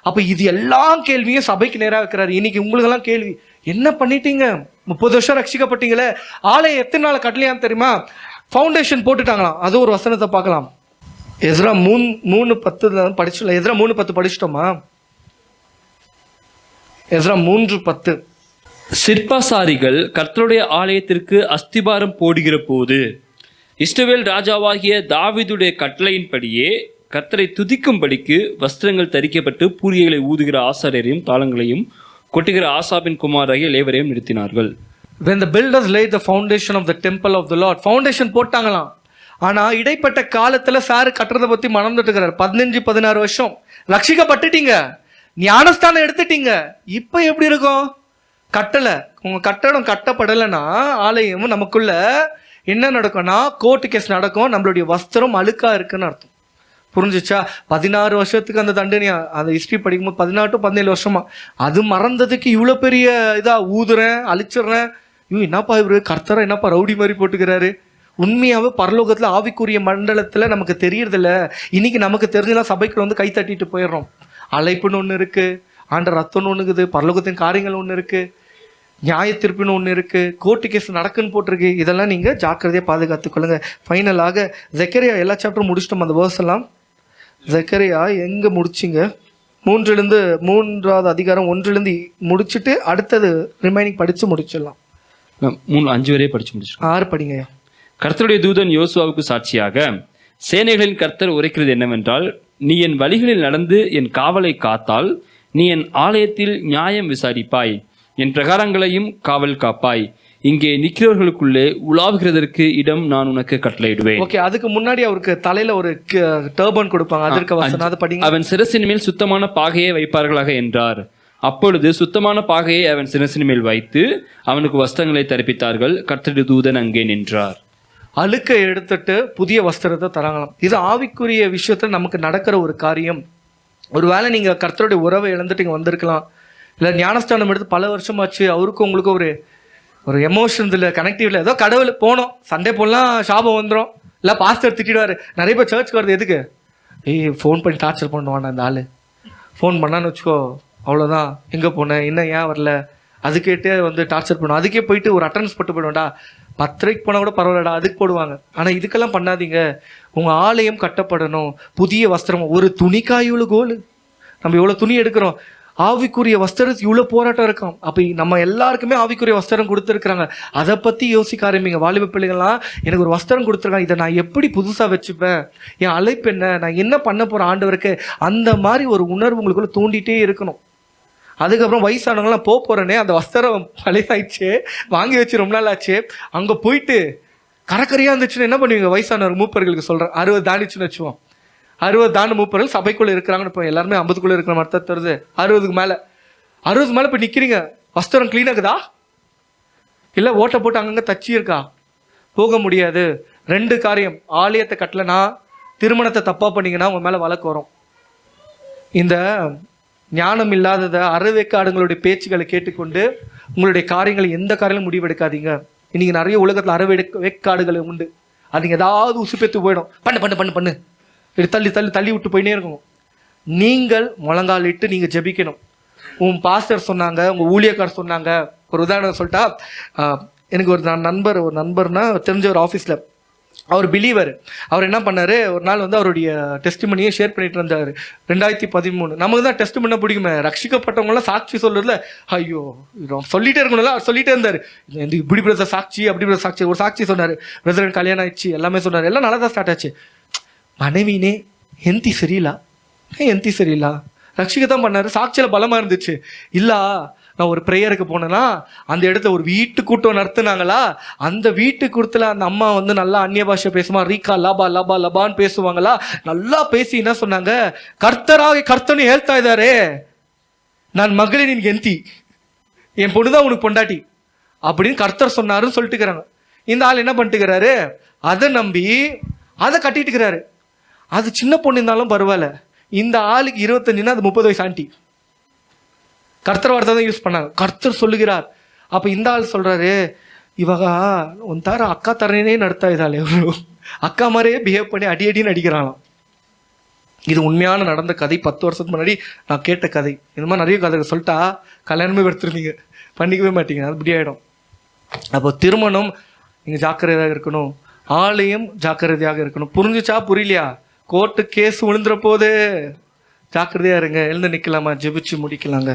அப்ப இது எல்லாம் கேள்வியும் சபைக்கு நேராக வைக்கிறாரு. இன்னைக்கு உங்களுக்கெல்லாம் கேள்வி, என்ன பண்ணிட்டீங்க? 30 வருஷம் ரட்சிக்கப்பட்டீங்களே, ஆலயம் எத்தனை நாள் கட்டலையான்னு தெரியுமா? ஃபவுண்டேஷன் போட்டுட்டாங்களாம். அது ஒரு வசனத்தை பார்க்கலாம். எஸ்ரா 3:10 படிச்சுல. எஸ்ரா 3:10 படிச்சிட்டோமா? எஸ்ரா 3:10. சிற்பாசாரிகள் கர்த்தருடைய ஆலயத்திற்கு அஸ்திபாரம் போடுகிற போது இஸ்ரவேல் ராஜாவாகிய தாவீதுடைய கட்டளையின்படியே கர்த்தரை துதிக்கும்படிக்கு வஸ்திரங்கள் தரிக்கப்பட்டு பூரியைகளை ஊதுகிற ஆசாரியரையும் தாளங்களையும் கொட்டுகிற ஆசாபின் குமாராகிய லேவரையும் நிறுத்தினார்கள். When the builders laid the foundation of the temple of the Lord, foundation போட்டாங்களாம். ஆனா இடைப்பட்ட காலத்துல சார் கட்டுறதை பத்தி மறந்துட்டு இருக்கிறார். 15-16 வருஷம் ரட்சிக்கப்பட்டுட்டீங்க, ஞானஸ்தானம் எடுத்துட்டீங்க, இப்ப எப்படி இருக்கும்? கட்டல. உங்க கட்டடம் கட்டப்படலைன்னா ஆலயம் நமக்குள்ள என்ன நடக்கும்னா கோர்ட்டு கேஸ் நடக்கும். நம்மளுடைய வஸ்திரம் அழுக்கா இருக்குன்னு அர்த்தம். புரிஞ்சிச்சா? 16 வருஷத்துக்கு அந்த தண்டனை, அந்த ஹிஸ்ட்ரி படிக்கும்போது 16-17 வருஷமா அது மறந்ததுக்கு இவ்வளோ பெரிய இதா ஊதுறேன், அழிச்சிடுறேன். என்னப்பா இவரு கர்த்தரை என்னப்பா ரவுடி மாதிரி போட்டுக்கிறாரு? உண்மையாவே பரலோகத்துல ஆவிக்குரிய மண்டலத்துல நமக்கு தெரியறதில்ல. இன்னைக்கு நமக்கு தெரிஞ்சலாம் சபைக்குள்ள வந்து கை தட்டிட்டு போயிடுறோம். அழைப்புன்னு ஒன்று இருக்கு, ஆண்ட ரத்தம்னு ஒன்று இருக்குது, பரலோகத்தின் காரியங்கள் ஒன்று இருக்கு, நியாய தீர்ப்புன்னு ஒன்று இருக்கு, கோர்ட்டு கேஸ் நடக்குன்னு போட்டிருக்கு. இதெல்லாம் நீங்க ஜாக்கிரதையா பாதுகாத்துக்கொள்ளுங்க. ஃபைனலாக ஜெக்கரியா எல்லா சாப்டரும் முடிச்சிட்டோம். அந்த வேர்ஸ் எல்லாம் ஜெக்கரியா எங்க முடிச்சிங்க? 3வது அதிகாரம் 1 முடிச்சுட்டு அடுத்தது ரிமைனிங் படிச்சு முடிச்சிடலாம். 3-5 வரையே படிச்சு முடிச்சிடலாம். 6 படிங்க. கர்த்தருடைய தூதன் யோசுவாவுக்கு சாட்சியாக, சேனைகளின் கர்த்தர் உரைக்கிறது என்னவென்றால், நீ என் வழிகளில் நடந்து என் காவலை காத்தால், நீ என் ஆலயத்தில் நியாயம் விசாரிப்பாய், என் பிரகாரங்களையும் காவல் காப்பாய், இங்கே நிற்கிறவர்களுக்குள்ளே உலாவுகிறதற்கு இடம் நான் உனக்கு கட்டளையிடுவேன். ஓகே, அதுக்கு முன்னாடி அவருக்கு தலையில ஒரு டர்பன் கொடுப்பாங்க. அதற்கு வசனம் அது படிங்க. அவன் சிரசின் மேல் சுத்தமான பாகையை வைப்பார்களாக என்றார். அப்பொழுது சுத்தமான பாகையை அவன் சிரசின் மேல் வைத்து அவனுக்கு வஸ்திரங்களை தரிப்பித்தார்கள். கர்த்தருடைய தூதன் அங்கே நின்றார். அழுக்கை எடுத்துட்டு புதிய வஸ்திரத்தை தராங்களாம். இது ஆவிக்குரிய விஷயத்துல நமக்கு நடக்கிற ஒரு காரியம். ஒருவேளை நீங்க கர்த்தருடைய உறவை இழந்துட்டு இங்க வந்திருக்கலாம், இல்ல ஞானஸ்தானம் எடுத்து பல வருஷமாச்சு, அவருக்கும் உங்களுக்கு ஒரு எமோஷன்ஸ் இல்லை, கனெக்டிவ் இல்லை. ஏதோ கடவுள் போனோம், சண்டே போடலாம், சாபம் வந்துடும், இல்லை பாஸ்டர் திட்டிடுவார். நிறைய பேர் சர்ச்சுக்கு வருது எதுக்கு? ஃபோன் பண்ணி டார்ச்சர் பண்ணுவான் அந்த ஆள். ஃபோன் பண்ணான்னு வச்சுக்கோ, அவ்வளோதான், எங்கே போனேன், இன்னும் ஏன் வரல, அதுக்கேட்டே வந்து டார்ச்சர் பண்ணுவோம். அதுக்கே போயிட்டு ஒரு அட்டன்ஸ் போட்டு போயிடுவோம்டா, 10 போனால் கூட பரவாயில்லடா, அதுக்கு போடுவாங்க. ஆனால் இதுக்கெல்லாம் பண்ணாதீங்க. உங்கள் ஆலயம் கட்டப்படணும். புதிய வஸ்திரம், ஒரு துணிக்காய் இவ்வளோ கோல், நம்ம எவ்வளோ துணி எடுக்கிறோம். ஆவிக்குரிய வஸ்திரத்துக்கு இவ்வளோ போராட்டம் இருக்கும். அப்போ நம்ம எல்லாருக்குமே ஆவிக்குரிய வஸ்திரம் கொடுத்துருக்குறாங்க. அதை பற்றி யோசிக்க ஆரம்பிங்க. வாலிப பிள்ளைகள்லாம், எனக்கு ஒரு வஸ்திரம் கொடுத்துருக்காங்க, இதை நான் எப்படி புதுசாக வச்சுப்பேன், என் அழைப்பு என்ன, நான் என்ன பண்ண போகிறேன் ஆண்டவருக்கு, அந்த மாதிரி ஒரு உணர்வு உங்களுக்குள்ள தூண்டிகிட்டே இருக்கணும். அதுக்கப்புறம் வயசானவங்களாம் போகிறேனே, அந்த வஸ்திரம் பழையாயிடுச்சு, வாங்கி வச்சு ரொம்ப நாள் ஆச்சு, அங்கே போயிட்டு கரக்கரையாக இருந்துச்சுன்னா என்ன பண்ணுவீங்க? வயசானவர் மூப்பர்களுக்கு சொல்கிறேன், 60 தாண்டிச்சுன்னு வச்சுவோம். 60 தாண்டு மூப்பர்கள் சபைக்குள்ளே இருக்கிறாங்கன்னு. இப்போ எல்லாருமே 50க்குள்ளே இருக்கிற மாதிரி தான் தருது. 60க்கு மேலே இப்போ நிற்கிறீங்க, வஸ்திரம் க்ளீனாக இருக்குதா, இல்லை ஓட்டை போட்டு அங்கங்கே தச்சு இருக்கா? போக முடியாது. 2 காரியம். ஆலயத்தை கட்டலைன்னா, திருமணத்தை தப்பாக பண்ணிங்கன்னா உங்கள் மேலே வழக்கு வரும். இந்த ஞானம் இல்லாததை அறவேக்காடுங்களுடைய பேச்சுக்களை கேட்டுக்கொண்டு உங்களுடைய காரியங்களை எந்த காரியங்களும் முடிவெடுக்காதீங்க. இன்னைக்கு நிறைய உலகத்தில் வேக்காடுகள் உண்டு. அதுங்க ஏதாவது உசுப்பேத்து போயிடும், பண்ணு பண்ணு பண்ணு பண்ணு, தள்ளி தள்ளி தள்ளி விட்டு போயினே இருக்கணும். நீங்கள் முழங்காலிட்டு நீங்கள் ஜெபிக்கணும். உன் பாஸ்டர் சொன்னாங்க, உங்கள் ஊழியக்காரர் சொன்னாங்க. ஒரு உதாரணம் சொல்லிட்டா, எனக்கு ஒரு நண்பர்னா தெரிஞ்ச ஒரு ஆஃபீஸில், அவர் பிலீவர். அவர் என்ன பண்ணார், ஒரு நாள் வந்து அவருடைய டெஸ்டிமனியை ஷேர் பண்ணிட்டு இருந்தார். 2013 நமக்கு தான் டெஸ்ட் பண்ண பிடிக்குமே, ரட்சிக்கப்பட்டவங்களாம் சாட்சி சொல்றதுல ஐயோ சொல்லிட்டே இருக்கணும்ல. அவர் சொல்லிட்டே இருந்தார், இப்படி பிரதர் சாட்சி, அப்படி பிரதர் சாட்சி. ஒரு சாட்சி சொன்னார், பிரதர் கல்யாணம் ஆயிடுச்சு, எல்லாமே சொன்னார், எல்லாம் நல்லா தான் ஸ்டார்ட் ஆச்சு. மனைவினே எந்தி சரியில்லா, எந்தி சரியில்லா, ரட்சிக்கத்தான் பண்ணாரு, சாட்சியில் பலமாக இருந்துச்சு. இல்லை நான் ஒரு ப்ரேயருக்கு போனேன்னா அந்த இடத்த ஒரு வீட்டு கூட்டம் நடத்துனாங்களா, அந்த வீட்டு கூட்டத்தில் அந்த அம்மா வந்து நல்லா அந்நிய பாஷை பேசுமா, ரீகா லாபா லாபா லபான்னு பேசுவாங்களா, நல்லா பேசி என்ன சொன்னாங்க, கர்த்தனு ಹೇಳ್ತಾ ಇದ್ದಾರೆ, நான் மகளே நீ எந்தி, என் பொண்ணுதான் உனக்கு பொண்டாட்டி அப்படின்னு கர்த்தர் சொன்னாருன்னு சொல்லிட்டுக்கிறாங்க. இந்த ஆள் என்ன பண்ணிட்டுக்கிறாரு, அதை நம்பி அதை கட்டிட்டுக்கிறாரு. அது சின்ன பொண்ணு இருந்தாலும் பரவாயில்ல, இந்த ஆளுக்கு 25ன்னா அது 30 வயசு ஆண்டி. கர்த்தர் வார்த்தை தான் யூஸ் பண்ணாங்க. கர்த்தர் சொல்லுகிறார். அப்போ இந்த ஆள் சொல்றாரு, இவக ಒಂಥರ ಅಕ್ಕ ತರನೇ ನಡ್ತಾ ಇದ್ದಾಳೆ, ಇವರು அக்கா மாதிரியே பிஹேவ் பண்ணி அடி அடின்னு அடிக்கிறானாம். இது உண்மையான நடந்த கதை. 10 வருஷத்துக்கு முன்னாடி நான் கேட்ட கதை. இந்த மாதிரி நிறைய கதை சொல்லிட்டா கல்யாணமே எடுத்துருந்தீங்க, பண்ணிக்கவே மாட்டீங்க, அது இப்படி ஆகிடும். அப்போ திருமணம் நீங்கள் ஜாக்கிரதையாக இருக்கணும், ஆலயம் ஜாக்கிரதையாக இருக்கணும். புரிஞ்சுச்சா புரியலையா? கோர்ட்டு கேஸ் விழுந்துற போது ஜாக்கிரதையாக இருங்க. எழுந்து நிற்கலாமா? ஜெபிச்சு முடிக்கலாங்க.